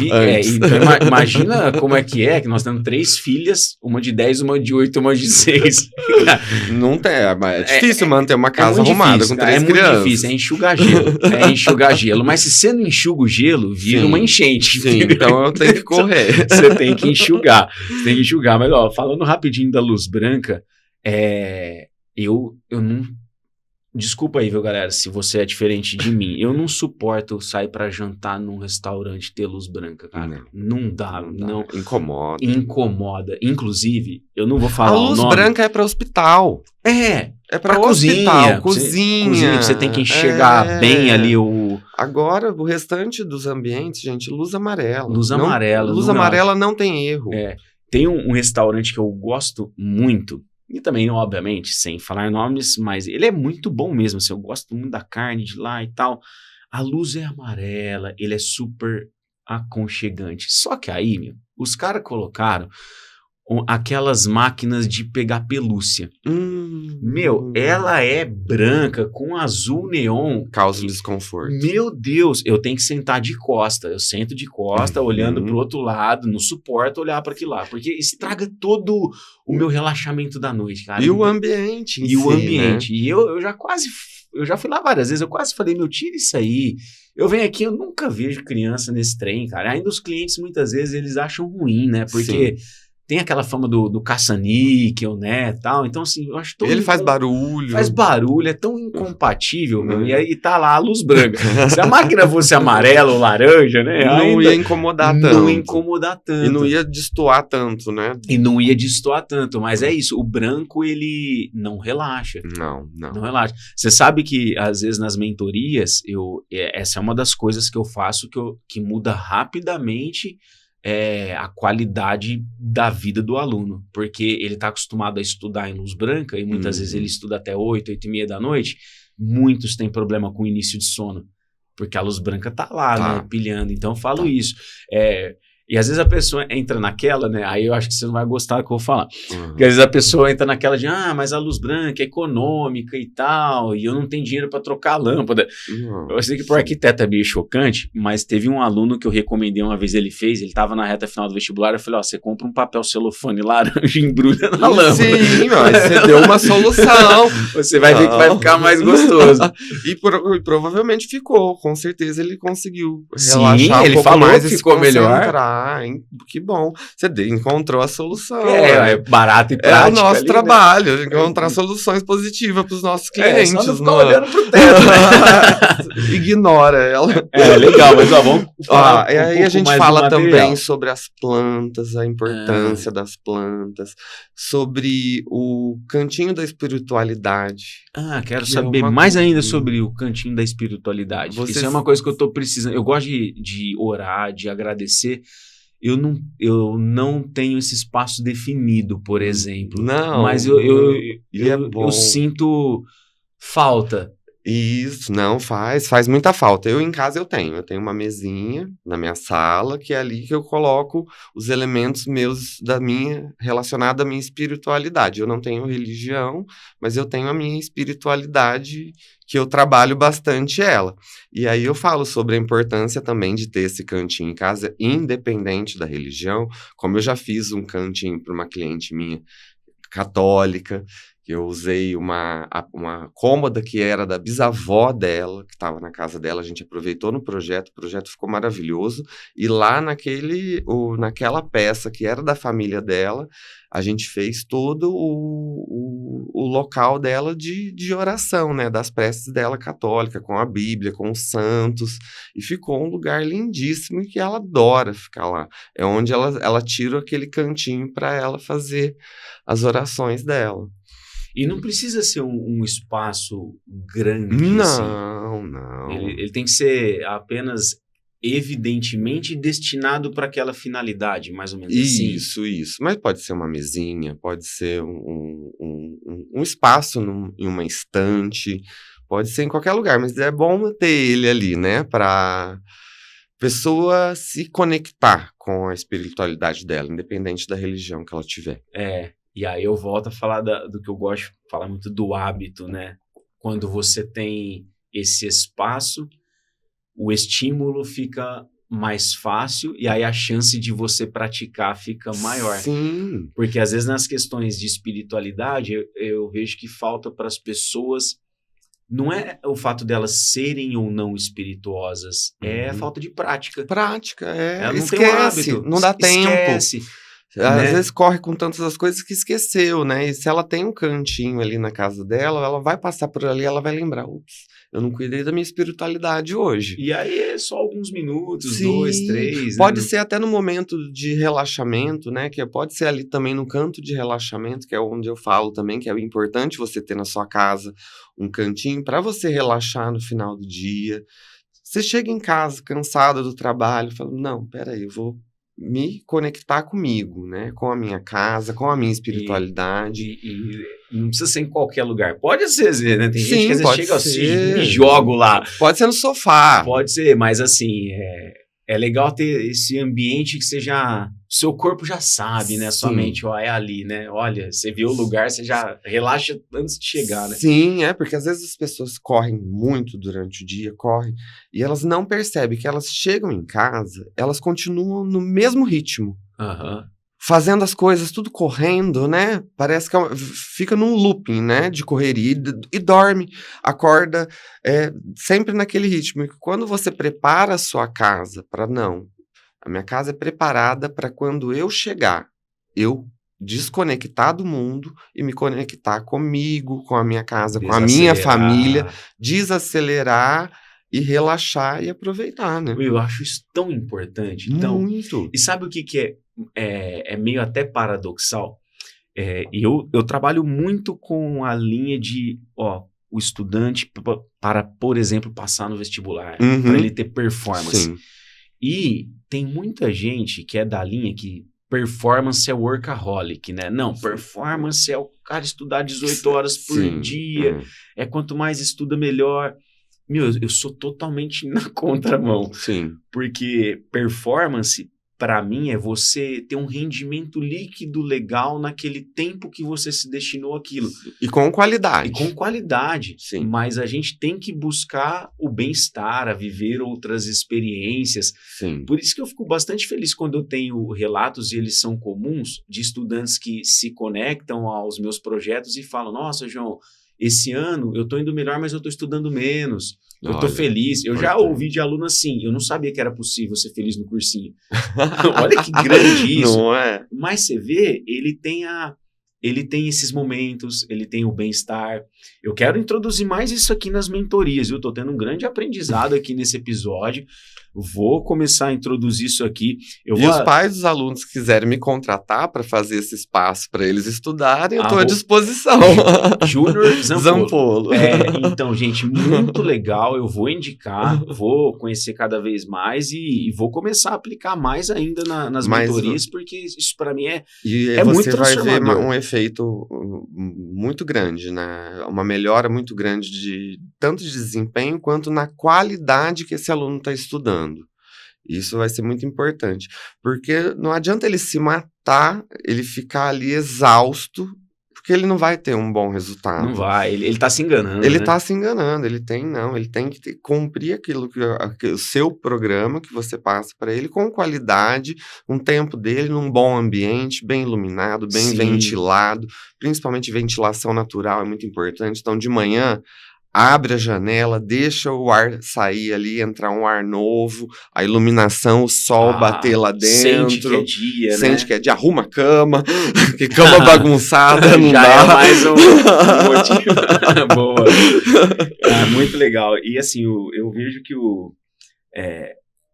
então, imagina como é que nós temos 3 filhas, uma de 10, uma de 8, uma de 6. Não tem, é difícil manter uma casa arrumada com 3 crianças. É muito difícil, é enxugar gelo. Mas se você não enxuga o gelo, vira uma enchente. Sim, então eu tenho que correr. Você tem que enxugar. Mas, falando rapidinho da luz branca, eu não... Desculpa aí, viu, galera, se você é diferente de mim. Eu não suporto sair pra jantar num restaurante ter luz branca, cara. Não dá. Incomoda. Incomoda. Inclusive, eu não vou falar a luz o nome. branca é pra hospital. É pra cozinha. Cozinha. Você tem que enxergar bem ali o... Agora, o restante dos ambientes, gente, luz amarela. Luz amarela. Luz amarela não tem erro. Tem um restaurante que eu gosto muito, e também, obviamente, sem falar nomes, mas ele é muito bom mesmo, assim, eu gosto muito da carne de lá e tal. A luz é amarela, ele é super aconchegante. Só que aí, os caras colocaram aquelas máquinas de pegar pelúcia. Ela é branca com azul neon. Causa desconforto. Meu Deus, eu tenho que sentar de costa. Eu sento de costa, olhando pro outro lado, não suporto olhar para aquilo lá, porque estraga todo o meu relaxamento da noite, cara. E o ambiente. O ambiente. Né? E eu já fui lá várias vezes, eu quase falei, tira isso aí. Eu venho aqui, eu nunca vejo criança nesse trem, cara. Ainda os clientes, muitas vezes, eles acham ruim, né? Porque... tem aquela fama do caça-níquel, né, tal. Então, assim, eu acho tão... Ele faz barulho. Faz barulho, é tão incompatível, e aí tá lá a luz branca. Se a máquina fosse amarela ou laranja, né? Não ia incomodar tanto. Não ia incomodar tanto. E não ia destoar tanto, né? Mas é isso, o branco, ele não relaxa. Não relaxa. Você sabe que, às vezes, nas mentorias, essa é uma das coisas que eu faço que muda rapidamente... a qualidade da vida do aluno, porque ele está acostumado a estudar em luz branca e muitas vezes ele estuda até 8h30 da noite. Muitos têm problema com o início de sono, porque a luz branca tá lá, né, pilhando. Então eu falo isso. E às vezes a pessoa entra naquela, né? Aí eu acho que você não vai gostar do que eu vou falar. Porque às vezes a pessoa entra naquela de, mas a luz branca é econômica e tal, e eu não tenho dinheiro para trocar a lâmpada. Eu sei que pro arquiteto é meio chocante, mas teve um aluno que eu recomendei uma vez, ele tava na reta final do vestibular, eu falei, você compra um papel celofane laranja e embrulha na lâmpada. Sim, mas você deu uma solução. Você vai ver que vai ficar mais gostoso. E provavelmente ficou, com certeza ele conseguiu relaxar ele pouco falou mais que ficou melhor. Que bom. Você encontrou a solução. É barato e prático. É o nosso ali, trabalho, né? Encontrar soluções positivas para os nossos clientes. Só não ficar olhando pro teto, né? Ignora ela. Legal, mas vamos falar e aí a gente fala também sobre as plantas, a importância das plantas, sobre o cantinho da espiritualidade. Quero saber mais ainda sobre o cantinho da espiritualidade. Isso é uma coisa que eu tô precisando. Eu gosto de orar, de agradecer. Eu não tenho esse espaço definido, por exemplo. Não. Mas eu sinto falta. Isso, não faz muita falta. Eu em casa eu tenho uma mesinha na minha sala, que é ali que eu coloco os elementos meus relacionados à minha espiritualidade. Eu não tenho religião, mas eu tenho a minha espiritualidade, que eu trabalho bastante ela. E aí eu falo sobre a importância também de ter esse cantinho em casa, independente da religião, como eu já fiz um cantinho para uma cliente minha católica, que eu usei uma cômoda que era da bisavó dela, que estava na casa dela, a gente aproveitou no projeto, o projeto ficou maravilhoso, e lá naquela peça que era da família dela, a gente fez todo o local dela de oração, né, das preces dela católica, com a Bíblia, com os santos, e ficou um lugar lindíssimo e que ela adora ficar lá. É onde ela tira aquele cantinho para ela fazer as orações dela. E não precisa ser um espaço grande. Não. Ele tem que ser apenas evidentemente destinado para aquela finalidade, mais ou menos assim. Isso. Mas pode ser uma mesinha, pode ser um espaço em uma estante, pode ser em qualquer lugar, mas é bom ter ele ali, né? Para pessoa se conectar com a espiritualidade dela, independente da religião que ela tiver. E aí eu volto a falar do que eu gosto de falar muito do hábito, né? Quando você tem esse espaço, o estímulo fica mais fácil e aí a chance de você praticar fica maior. Sim. Porque às vezes nas questões de espiritualidade, eu vejo que falta para as pessoas, não é o fato delas serem ou não espirituosas, é a falta de prática. Ela não tem um hábito. Não dá tempo. Esquece. Às vezes corre com tantas as coisas que esqueceu, né? E se ela tem um cantinho ali na casa dela, ela vai passar por ali, ela vai lembrar, ups, eu não cuidei da minha espiritualidade hoje. E aí é só alguns minutos, Sim, 2, 3. Pode ser até no momento de relaxamento, né? Que pode ser ali também no canto de relaxamento, que é onde eu falo também, que é importante você ter na sua casa um cantinho para você relaxar no final do dia. Você chega em casa cansado do trabalho, fala, não, peraí, eu vou me conectar comigo, né? Com a minha casa, com a minha espiritualidade. E não precisa ser em qualquer lugar. Pode ser, né? Tem Sim, gente que às vezes chega ser. assim e jogo lá. Pode ser no sofá. Pode ser, mas assim, é legal ter esse ambiente que você já... Seu corpo já sabe, né? Sua Sim. mente, ó, é ali, né? Olha, você viu o lugar, você já relaxa antes de chegar, né? Sim, porque às vezes as pessoas correm muito durante o dia, correm, e elas não percebem que elas chegam em casa, elas continuam no mesmo ritmo. Aham. Fazendo as coisas, tudo correndo, né? Parece que fica num looping, né? De correria e dorme, acorda sempre naquele ritmo. E quando você prepara a sua casa para a minha casa é preparada para quando eu chegar, eu desconectar do mundo e me conectar comigo, com a minha casa, com a minha família, desacelerar e relaxar e aproveitar, né? Eu acho isso tão importante. Muito. E sabe o que é meio até paradoxal? Eu trabalho muito com a linha de, o estudante para, por exemplo, passar no vestibular, para ele ter performance. Sim. E tem muita gente que é da linha que performance é workaholic, né? Não, performance é o cara estudar 18 horas por dia, quanto mais estuda, melhor. Meu, eu sou totalmente na contramão. Sim. Porque performance, para mim, é você ter um rendimento líquido legal naquele tempo que você se destinou àquilo. E com qualidade. Sim. Mas a gente tem que buscar o bem-estar, a viver outras experiências. Sim. Por isso que eu fico bastante feliz quando eu tenho relatos, e eles são comuns, de estudantes que se conectam aos meus projetos e falam, nossa, João, esse ano eu estou indo melhor, mas eu estou estudando menos. Eu estou feliz. Eu já ouvi de aluno assim, eu não sabia que era possível ser feliz no cursinho. Olha que grande isso. Não é? Mas você vê, ele tem esses momentos, ele tem o bem-estar. Eu quero introduzir mais isso aqui nas mentorias, viu? Estou tendo um grande aprendizado aqui nesse episódio. Vou começar a introduzir isso aqui. Os pais dos alunos que quiserem me contratar para fazer esse espaço para eles estudarem, eu estou à disposição. Júnior Zampolo. Então, gente, muito legal. Eu vou indicar, vou conhecer cada vez mais e vou começar a aplicar mais ainda nas mentorias, porque isso para mim é muito transformador. Você vai ver um efeito muito grande, né? Uma melhora muito grande tanto de desempenho quanto na qualidade que esse aluno está estudando. Isso vai ser muito importante, porque não adianta ele se matar, ele ficar ali exausto, porque ele não vai ter um bom resultado. Não vai, ele tá se enganando. Ele tá se enganando, ele tem que cumprir aquilo o seu programa que você passa para ele com qualidade, um tempo dele num bom ambiente, bem iluminado, bem ventilado, principalmente ventilação natural é muito importante. Então, de manhã, abre a janela, deixa o ar sair ali, entrar um ar novo, a iluminação, o sol bater lá dentro. Sente que é dia, Sente que é dia, arruma a cama, que cama bagunçada não já dá. É mais um motivo. Boa. Muito legal. E assim, eu vejo que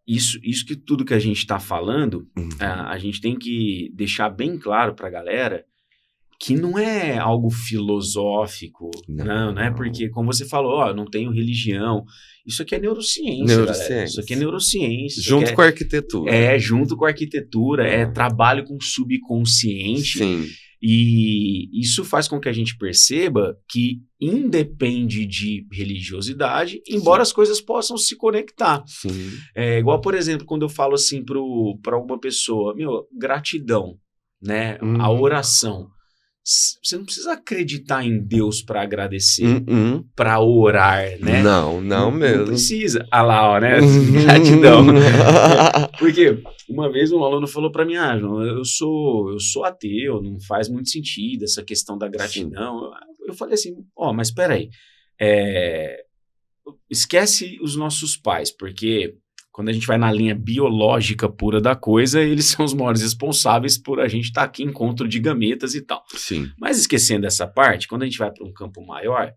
isso que tudo que a gente está falando, a gente tem que deixar bem claro para a galera que não é algo filosófico, não é porque, como você falou, eu não tenho religião. Isso aqui é neurociência, galera. Isso aqui é neurociência. Junto com a arquitetura. Junto com a arquitetura, é trabalho com o subconsciente. Sim. E isso faz com que a gente perceba que independe de religiosidade, embora as coisas possam se conectar. Sim. Igual, por exemplo, quando eu falo assim para alguma pessoa, gratidão, né? A oração. Você não precisa acreditar em Deus para agradecer, para orar, né? Não mesmo. Não precisa. Ah lá, ó, né? Gratidão. Porque uma vez um aluno falou para mim, João, eu sou ateu, não faz muito sentido essa questão da gratidão. Eu falei assim, mas espera aí. Esquece os nossos pais, porque quando a gente vai na linha biológica pura da coisa, eles são os maiores responsáveis por a gente estar aqui em encontro de gametas e tal. Sim. Mas esquecendo essa parte, quando a gente vai para um campo maior,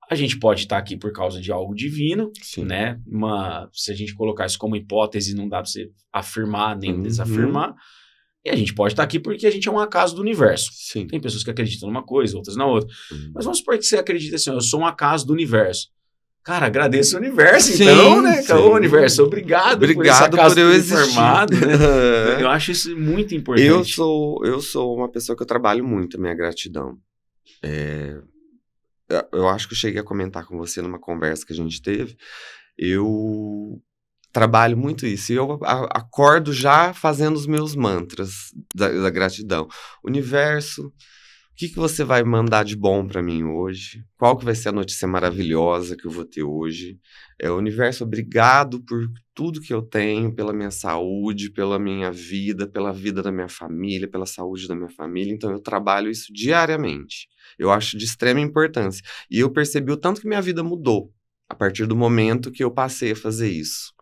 a gente pode estar aqui por causa de algo divino, Sim. né? Se a gente colocar isso como hipótese, não dá para você afirmar nem desafirmar. E a gente pode estar aqui porque a gente é um acaso do universo. Sim. Tem pessoas que acreditam numa coisa, outras na outra. Mas vamos supor que você acredita assim, eu sou um acaso do universo. Cara, agradeço o universo, sim, então, né? sim. Ô, universo, obrigado por esse acaso por eu existir. formado, né? Eu acho isso muito importante. Eu sou uma pessoa que eu trabalho muito a minha gratidão. Eu acho que eu cheguei a comentar com você numa conversa que a gente teve. Eu trabalho muito isso. E eu acordo já fazendo os meus mantras da gratidão. Universo, o que você vai mandar de bom para mim hoje? Qual que vai ser a notícia maravilhosa que eu vou ter hoje? Universo, obrigado por tudo que eu tenho, pela minha saúde, pela minha vida, pela vida da minha família, pela saúde da minha família. Então, eu trabalho isso diariamente. Eu acho de extrema importância. E eu percebi o tanto que minha vida mudou a partir do momento que eu passei a fazer isso.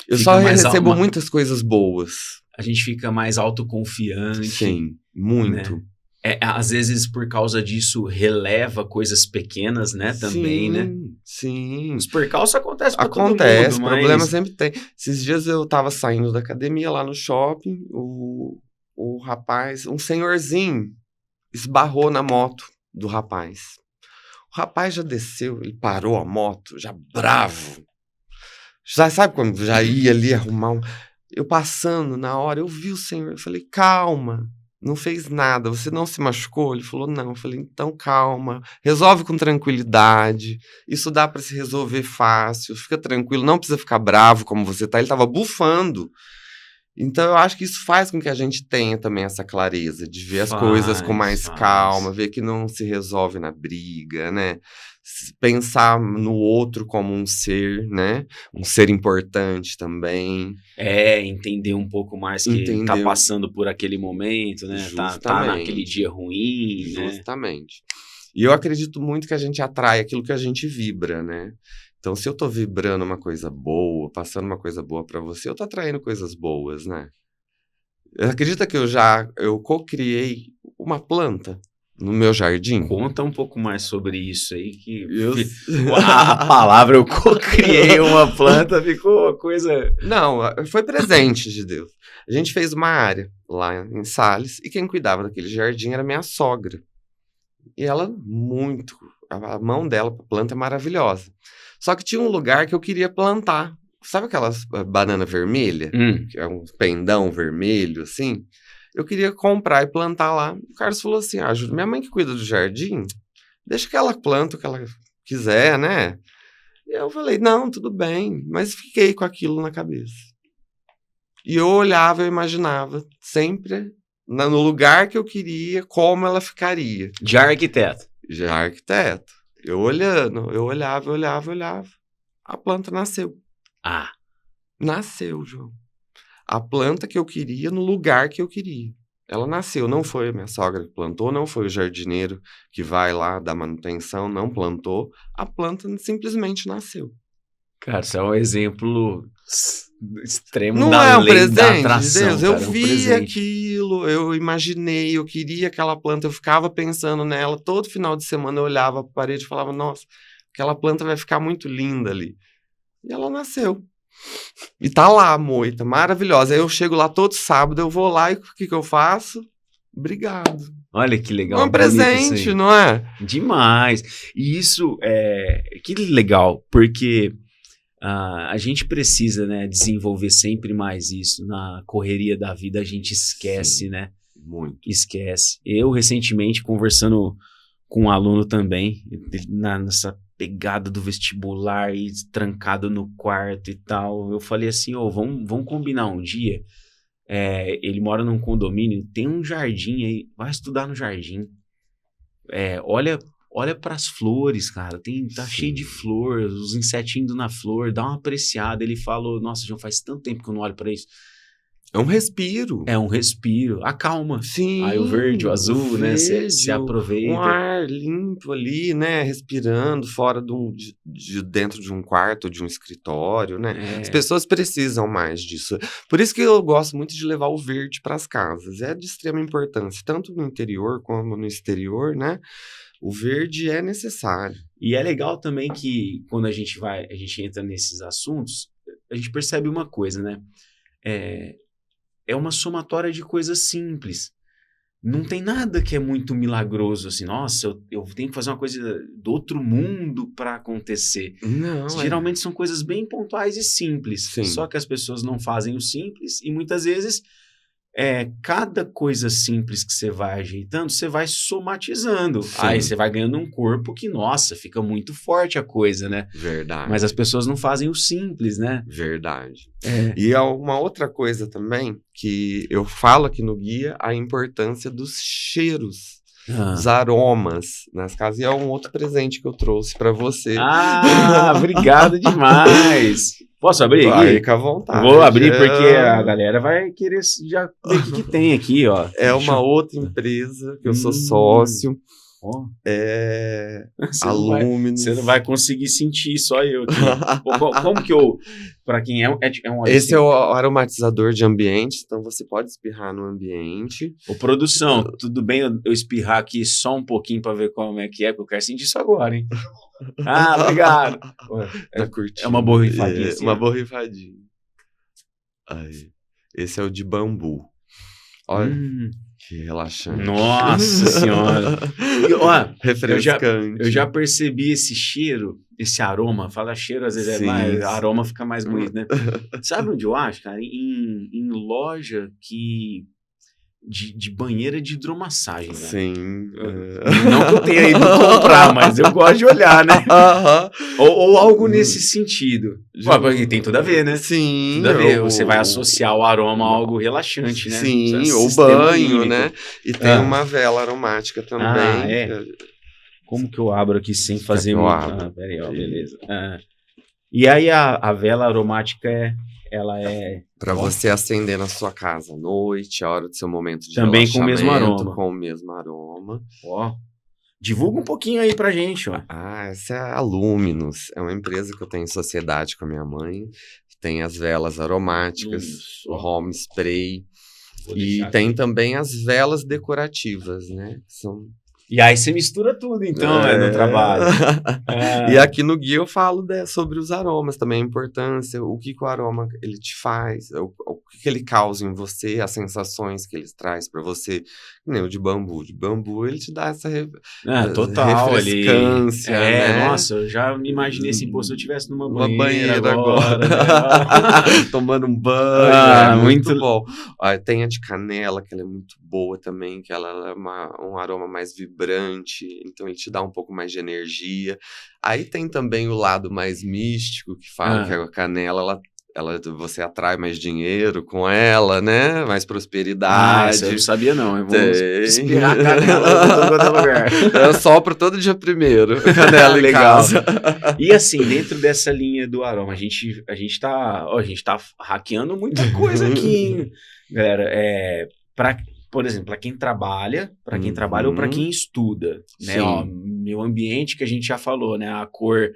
Eu só recebo muitas coisas boas. A gente fica mais autoconfiante. Sim, muito. Né? Às vezes, por causa disso, releva coisas pequenas, né? Também, sim, né? Sim. Os percalços acontecem pra todo mundo, mas... problema sempre tem. Esses dias eu tava saindo da academia lá no shopping, o rapaz, um senhorzinho, esbarrou na moto do rapaz. O rapaz já desceu, ele parou a moto, já bravo. Já sabe quando já ia ali arrumar Eu passando na hora, eu vi o senhor, eu falei, calma. Não fez nada, você não se machucou? Ele falou, não. Eu falei, então calma, resolve com tranquilidade, isso dá para se resolver fácil, fica tranquilo, não precisa ficar bravo como você tá. Ele tava bufando. Então eu acho que isso faz com que a gente tenha também essa clareza de ver as coisas com mais calma, ver que não se resolve na briga, né? Pensar no outro como um ser, né? Um ser importante também. Entender um pouco mais que tá passando por aquele momento, né? Tá naquele dia ruim, Justamente. Né? E eu acredito muito que a gente atrai aquilo que a gente vibra, né? Então, se eu tô vibrando uma coisa boa, passando uma coisa boa pra você, eu tô atraindo coisas boas, né? Acredita que eu co-criei uma planta no meu jardim? Conta um pouco mais sobre isso aí, que a palavra eu co-criei uma planta ficou uma coisa... Não, foi presente de Deus. A gente fez uma área lá em Sales e quem cuidava daquele jardim era minha sogra. E ela a mão dela pra planta é maravilhosa. Só que tinha um lugar que eu queria plantar. Sabe aquelas banana vermelha? Que é um pendão vermelho, assim? Eu queria comprar e plantar lá. O Carlos falou assim, minha mãe que cuida do jardim, deixa que ela planta o que ela quiser, né? E eu falei, não, tudo bem. Mas fiquei com aquilo na cabeça. E eu olhava, eu imaginava, sempre no lugar que eu queria, como ela ficaria. Já arquiteto. Eu olhando, eu olhava. A planta nasceu. Nasceu, João. A planta que eu queria no lugar que eu queria. Ela nasceu, não foi a minha sogra que plantou, não foi o jardineiro que vai lá dar manutenção, não plantou. A planta simplesmente nasceu. Cara, isso é um exemplo extremo não da é um lei presente da atração, de Deus. Eu cara, vi aquilo, eu imaginei, eu queria aquela planta, eu ficava pensando nela. Todo final de semana eu olhava para a parede e falava, nossa, aquela planta vai ficar muito linda ali. E ela nasceu. E tá lá a moita, maravilhosa. Aí eu chego lá todo sábado, eu vou lá e o que eu faço? Obrigado. Olha que legal. É um presente, não é? Demais. E isso que legal, porque a gente precisa, né, desenvolver sempre mais isso. Na correria da vida a gente esquece, sim, né? Muito. Esquece. Eu, recentemente, conversando com um aluno também, nessa pegada do vestibular e trancado no quarto e tal, eu falei assim, vamos combinar um dia. Ele mora num condomínio, tem um jardim aí, vai estudar no jardim. Olha para as flores, cara, tá cheio de flor, os insetinhos na flor, dá uma apreciada. Ele falou, nossa, João, faz tanto tempo que eu não olho para isso. É um respiro. É um respiro, acalma. Sim. Aí o verde, o azul, né? Você verde, aproveita. Um ar limpo ali, né? Respirando fora de dentro de um quarto, de um escritório, né? As pessoas precisam mais disso. Por isso que eu gosto muito de levar o verde para as casas. É de extrema importância, tanto no interior como no exterior, né? O verde é necessário. E é legal também que quando a gente entra nesses assuntos, a gente percebe uma coisa, né? É uma somatória de coisas simples. Não tem nada que é muito milagroso, assim, nossa, eu tenho que fazer uma coisa do outro mundo para acontecer. Não, Geralmente são coisas bem pontuais e simples. Sim. Só que as pessoas não fazem o simples e muitas vezes cada coisa simples que você vai ajeitando, você vai somatizando. Sim. Aí você vai ganhando um corpo que, nossa, fica muito forte a coisa, né? Verdade. Mas as pessoas não fazem o simples, né? Verdade. E é uma outra coisa também que eu falo aqui no guia, a importância dos cheiros, os aromas nas casas. E é um outro presente que eu trouxe para você. Obrigado demais. Posso abrir aqui? Fica à vontade. Vou abrir porque a galera vai querer já ver o que tem aqui, ó. É uma outra empresa que eu sou sócio. Você Luminous. Você não vai conseguir sentir, só eu aqui. Como que pra quem é um Esse é o aromatizador de ambiente, então você pode espirrar no ambiente. Produção, tudo bem eu espirrar aqui só um pouquinho pra ver como é que é, porque eu quero sentir isso agora, hein? Obrigado. É uma borrifadinha. Assim, uma borrifadinha. Aí. Esse é o de bambu. Olha. Que relaxante. Nossa senhora. E, ó, refrescante. Eu já percebi esse cheiro, esse aroma. Fala cheiro, às vezes mais, aroma fica mais bonito, né? Sabe onde eu acho, cara? Em loja de banheira de hidromassagem, né? Sim. Não que eu tenha ido comprar, mas eu gosto de olhar, né? Ou algo nesse sentido. Porque tem tudo a ver, né? Sim. Tudo a ver. Você vai associar o aroma a algo relaxante, né? Sim, ou banho, né? E tem uma vela aromática também. Como que eu abro aqui sem fazer muito? Peraí, ó, beleza. E aí a vela aromática ela é... Para você acender na sua casa à noite, a hora do seu momento de também com o mesmo aroma. Com o mesmo aroma. Ó, divulga um pouquinho aí pra gente, ó. Essa é a Luminous. É uma empresa que eu tenho em sociedade com a minha mãe. Tem as velas aromáticas, o home spray. E tem também as velas decorativas, né? São... E aí você mistura tudo, então, no trabalho. E aqui no guia eu falo sobre os aromas também, a importância, o que o aroma ele te faz, o que ele causa em você, as sensações que ele traz para você. Nem o de bambu. De bambu ele te dá essa total refrescância, né? Nossa, eu já me imaginei assim, pô, se eu estivesse numa banheira agora. Né? Tomando um banho, muito bom. Tem a de canela, que ela é muito boa também, que ela é um aroma mais vibrante, então ele te dá um pouco mais de energia. Aí tem também o lado mais místico, que fala que a canela, você atrai mais dinheiro com ela, né? Mais prosperidade. Eu não sabia não, eu vou espirrar a canela em todo lugar. Eu sopro todo dia primeiro, canela em casa. E assim, dentro dessa linha do aroma, a gente tá hackeando muita coisa aqui, hein? Galera, por exemplo, para quem trabalha, ou para quem estuda, né? Ó, meu ambiente que a gente já falou, né? A cor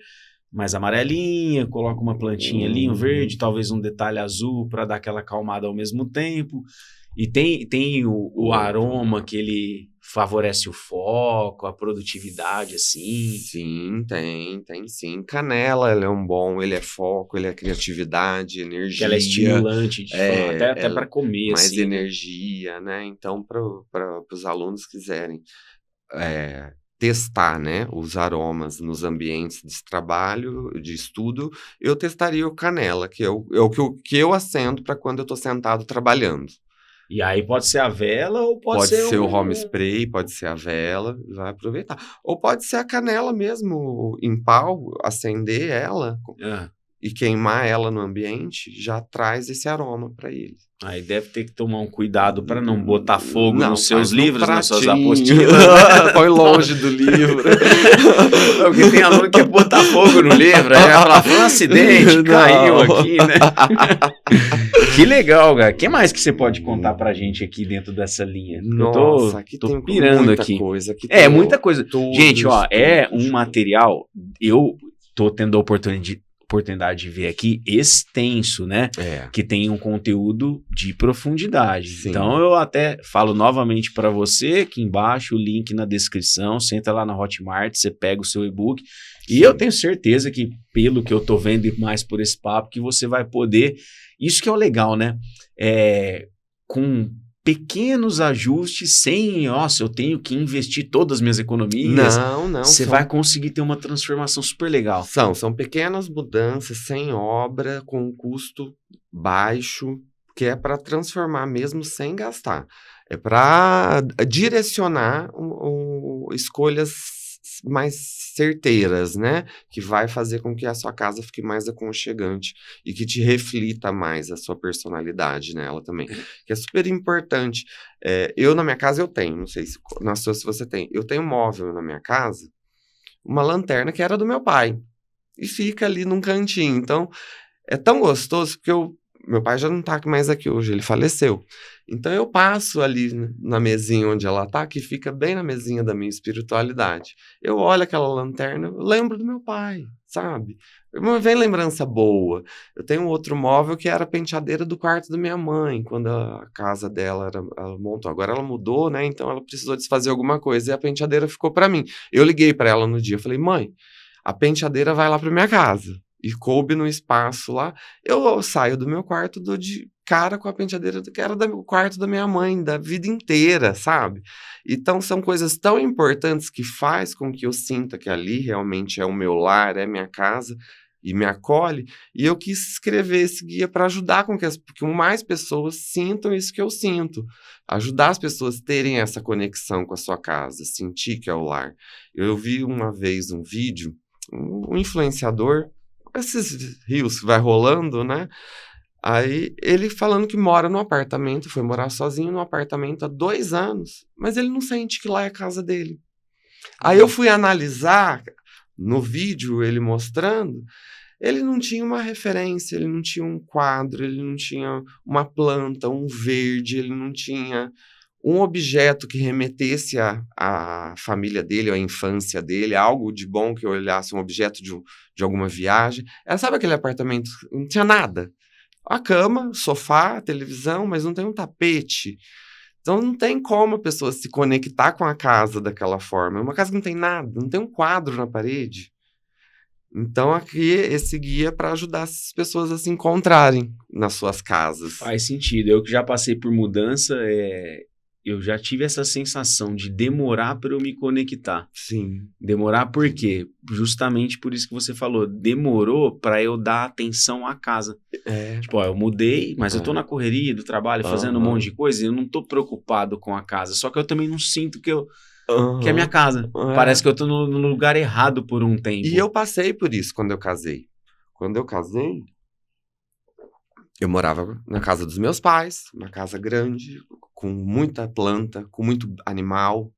mais amarelinha, coloca uma plantinha ali, um verde, talvez um detalhe azul para dar aquela acalmada ao mesmo tempo. E tem o aroma que ele favorece o foco, a produtividade, assim. Sim, tem sim. Canela, ele é foco, ele é criatividade, energia. Ela é estimulante, até para comer, mais assim. energia, né? Então, para os alunos que quiserem testar, né, os aromas nos ambientes de trabalho, de estudo, eu testaria o canela, que é o que eu acendo para quando eu estou sentado trabalhando. E aí pode ser a vela ou pode ser o home spray, pode ser a vela, vai aproveitar. Ou pode ser a canela mesmo, em pau, acender ela e queimar ela no ambiente já traz esse aroma para ele. Aí deve ter que tomar um cuidado para não botar fogo nos seus faz no livros, nas suas pratinho. apostilas. Põe longe do livro. Porque tem aluno que quer botar fogo no livro, aí vai falar, foi um acidente, caiu aqui, né? Que legal, cara. O que mais que você pode contar pra gente aqui dentro dessa linha? Nossa, aqui tô tem pirando muita aqui. coisa. Aqui É, tem muita coisa. tudo, Gente, ó, é tudo. um material, eu tô tendo a oportunidade de ver aqui, extenso, né? Que tem um conteúdo de profundidade. Sim. Então, eu até falo novamente para você, aqui embaixo, o link na descrição, senta lá na Hotmart, você pega o seu e-book, e eu tenho certeza que, pelo que eu tô vendo e mais por esse papo, que você vai poder, isso que é o legal, né? Com pequenos ajustes, sem, nossa, eu tenho que investir todas as minhas economias. Não. Você vai conseguir ter uma transformação super legal. São pequenas mudanças sem obra, com um custo baixo, que é para transformar mesmo sem gastar. É para direcionar escolhas mais certeiras, né? Que vai fazer com que a sua casa fique mais aconchegante e que te reflita mais a sua personalidade nela também, que é super importante. Eu, na minha casa, eu tenho, não sei se na sua se você tem, eu tenho um móvel na minha casa, uma lanterna que era do meu pai, e fica ali num cantinho. Então, é tão gostoso, porque meu pai já não tá mais aqui hoje, ele faleceu. Então, eu passo ali na mesinha onde ela tá, que fica bem na mesinha da minha espiritualidade. Eu olho aquela lanterna, eu lembro do meu pai, sabe? Vem lembrança boa. Eu tenho um outro móvel que era a penteadeira do quarto da minha mãe, quando a casa dela ela montou. Agora ela mudou, né? Então, ela precisou desfazer alguma coisa e a penteadeira ficou para mim. Eu liguei para ela no dia, falei, mãe, a penteadeira vai lá para minha casa. E coube no espaço lá. Eu saio do meu quarto, dou de cara com a penteadeira que era do quarto da minha mãe, da vida inteira, sabe? Então, são coisas tão importantes que faz com que eu sinta que ali realmente é o meu lar, é minha casa e me acolhe. E eu quis escrever esse guia para ajudar com que mais pessoas sintam isso que eu sinto. Ajudar as pessoas a terem essa conexão com a sua casa, sentir que é o lar. Eu vi uma vez um vídeo, um influenciador, esses rios que vai rolando, né? Aí ele falando que mora num apartamento, foi morar sozinho num apartamento há 2 anos, mas ele não sente que lá é a casa dele. Aí eu fui analisar no vídeo ele mostrando, ele não tinha uma referência, ele não tinha um quadro, ele não tinha uma planta, um verde, ele não tinha um objeto que remetesse à família dele, à infância dele, algo de bom que eu olhasse, um objeto de alguma viagem. Sabe aquele apartamento? Não tinha nada. A cama, sofá, televisão, mas não tem um tapete. Então não tem como a pessoa se conectar com a casa daquela forma. É uma casa que não tem nada, não tem um quadro na parede. Então aqui esse guia para ajudar essas pessoas a se encontrarem nas suas casas. Faz sentido. Eu que já passei por mudança, eu já tive essa sensação de demorar para eu me conectar. Sim. Demorar por quê? Justamente por isso que você falou. Demorou para eu dar atenção à casa. Tipo, ó, eu mudei, mas eu tô na correria do trabalho, fazendo um monte de coisa, e eu não tô preocupado com a casa. Só que eu também não sinto que é minha casa. Parece que eu tô no lugar errado por um tempo. E eu passei por isso quando eu casei. Quando eu casei, eu morava na casa dos meus pais, uma casa grande, com muita planta, com muito animal,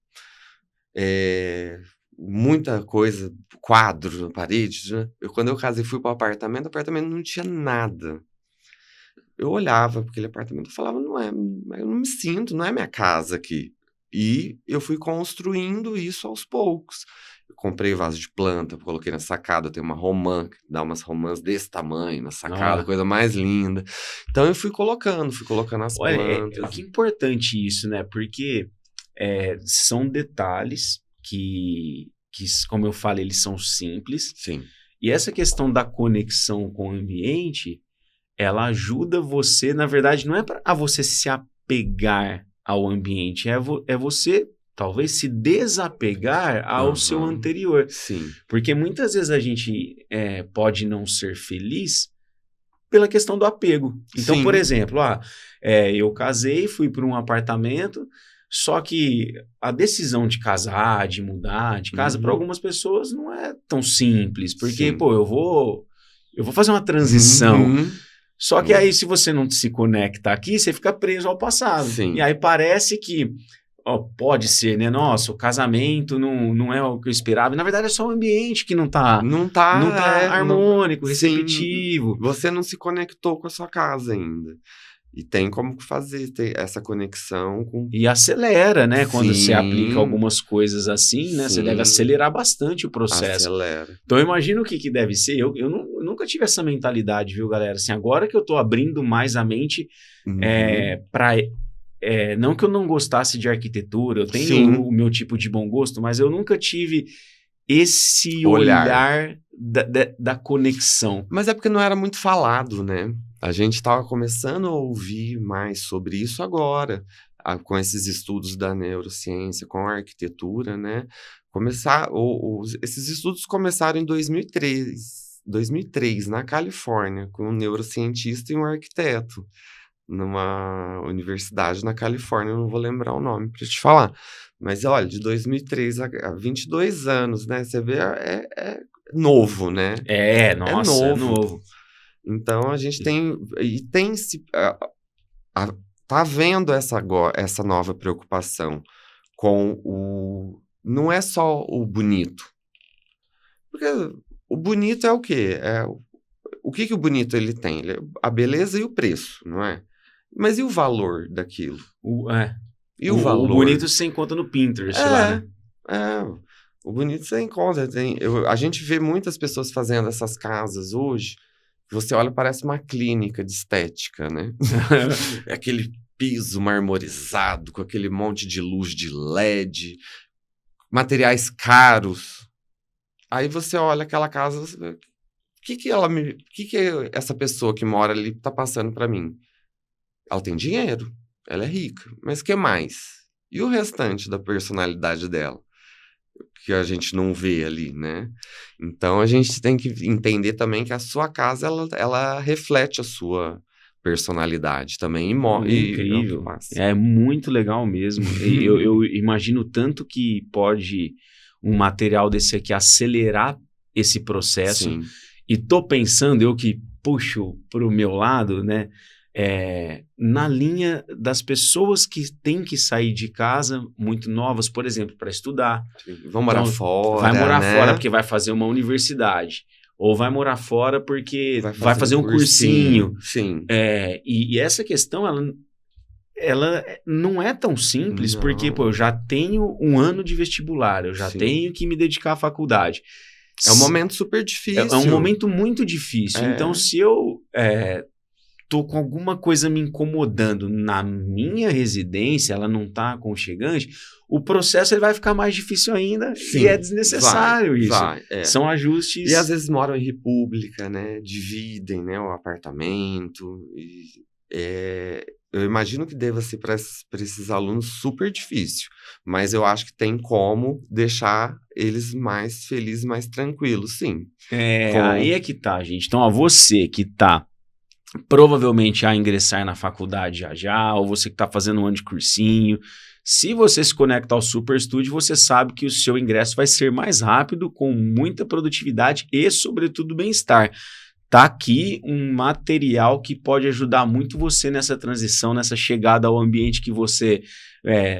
muita coisa, quadros na parede, né? Quando eu casei, fui para o apartamento não tinha nada. Eu olhava para aquele apartamento e falava, eu não me sinto, não é minha casa aqui. E eu fui construindo isso aos poucos. Eu comprei vaso de planta, coloquei na sacada, eu tenho uma romã, que dá umas romãs desse tamanho na sacada, coisa mais linda. Então eu fui colocando as plantas. Que importante isso, né? Porque são detalhes que, como eu falei, eles são simples. Sim. E essa questão da conexão com o ambiente, ela ajuda você, na verdade, não é para você se apegar ao ambiente, é você talvez se desapegar ao seu anterior. Sim. Porque muitas vezes a gente pode não ser feliz pela questão do apego. Então, Sim. por exemplo, eu casei, fui para um apartamento, só que a decisão de casar, de mudar de casa, para algumas pessoas não é tão simples. Porque, Sim. pô, eu vou eu vou fazer uma transição. Uhum. Só que aí, se você não se conecta aqui, você fica preso ao passado. Sim. E aí parece que, pode ser, né? Nossa, o casamento não é o que eu esperava. E, na verdade, é só o ambiente que não tá harmônico, receptivo. Sim, você não se conectou com a sua casa ainda. E tem como fazer essa conexão com... E acelera, né? Quando Sim. você aplica algumas coisas assim, né? Sim. Você deve acelerar bastante o processo. Acelera. Então, eu imagino o que deve ser. Eu nunca tive essa mentalidade, viu, galera? Assim, agora que eu tô abrindo mais a mente para... não que eu não gostasse de arquitetura, eu tenho o meu tipo de bom gosto, mas eu nunca tive esse olhar da conexão. Mas é porque não era muito falado, né? A gente estava começando a ouvir mais sobre isso agora, com esses estudos da neurociência, com a arquitetura, né? Esses estudos começaram em 2003, na Califórnia, com um neurocientista e um arquiteto, numa universidade na Califórnia, eu não vou lembrar o nome para te falar. Mas, olha, de 2003 a 22 anos, né? Você vê, é novo, né? Nossa, é novo. Então, a gente tá vendo essa nova preocupação com não é só o bonito. Porque o bonito é o quê? O que o bonito ele tem? A beleza e o preço, não é? Mas e o valor daquilo? E o valor? O bonito você encontra no Pinterest lá, né? O bonito você encontra. A gente vê muitas pessoas fazendo essas casas hoje. Você olha, parece uma clínica de estética, né? É aquele piso marmorizado, com aquele monte de luz de LED, materiais caros. Aí você olha aquela casa, o que essa pessoa que mora ali tá passando para mim? Ela tem dinheiro, ela é rica, mas o que mais? E o restante da personalidade dela? Que a gente não vê ali, né? Então, a gente tem que entender também que a sua casa, ela reflete a sua personalidade também. Incrível. É muito legal mesmo. eu imagino tanto que pode um material desse aqui acelerar esse processo. Sim. E tô pensando, eu que puxo pro meu lado, né? Na linha das pessoas que têm que sair de casa muito novas, por exemplo, para estudar. Vão morar fora. Vai morar fora porque vai fazer uma universidade. Ou vai morar fora porque vai fazer um cursinho. Sim. E essa questão, ela não é tão simples, porque eu já tenho um ano de vestibular, eu já tenho que me dedicar à faculdade. É um momento super difícil. É um momento muito difícil. Então, se eu tô com alguma coisa me incomodando na minha residência, ela não tá aconchegante, o processo ele vai ficar mais difícil ainda. Sim, e é desnecessário isso. São ajustes... E às vezes moram em república, né? Dividem, né, o apartamento. Eu imagino que deva ser para esses alunos super difícil, mas eu acho que tem como deixar eles mais felizes, mais tranquilos, sim. Aí é que tá, gente. Então, você que tá provavelmente a ingressar na faculdade já, ou você que está fazendo um ano de cursinho, se você se conecta ao Super Studio, você sabe que o seu ingresso vai ser mais rápido, com muita produtividade e, sobretudo, bem-estar. Tá aqui um material que pode ajudar muito você nessa transição, nessa chegada ao ambiente que você...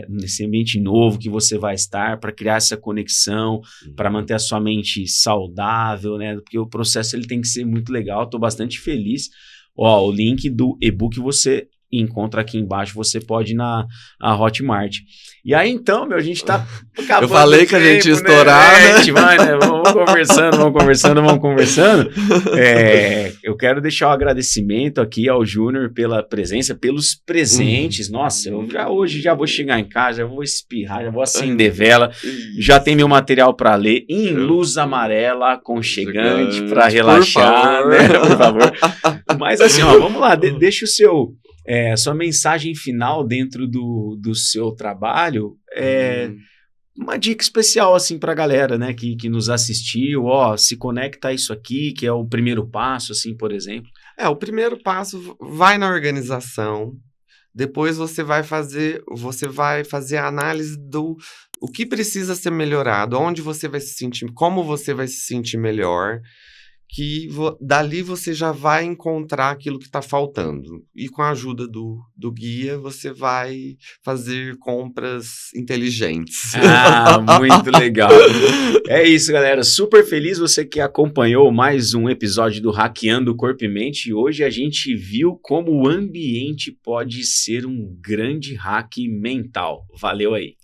nesse ambiente novo que você vai estar, para criar essa conexão, para manter a sua mente saudável, né? Porque o processo ele tem que ser muito legal. Estou bastante feliz. O link do e-book você encontra aqui embaixo, você pode ir na Hotmart. E aí, então, a gente tá acabando. Eu falei que a gente ia estourar, né? A gente vai, né? Vamos conversando. Eu quero deixar o agradecimento aqui ao Júnior pela presença, pelos presentes. Nossa, eu hoje já vou chegar em casa, já vou espirrar, já vou acender vela, já tem meu material para ler em luz amarela, aconchegante, para relaxar, né? Por favor. Mas assim, vamos lá, deixa o sua mensagem final dentro do seu trabalho, uma dica especial assim para a galera, né, que nos assistiu, se conecta a isso aqui, que é o primeiro passo, assim, por exemplo. O primeiro passo, vai na organização, depois você vai fazer a análise do o que precisa ser melhorado, onde você vai se sentir, como você vai se sentir melhor, que dali você já vai encontrar aquilo que está faltando. E com a ajuda do guia, você vai fazer compras inteligentes. Ah, muito legal. É isso, galera. Super feliz você que acompanhou mais um episódio do Hackeando Corpo e Mente. E hoje a gente viu como o ambiente pode ser um grande hack mental. Valeu aí.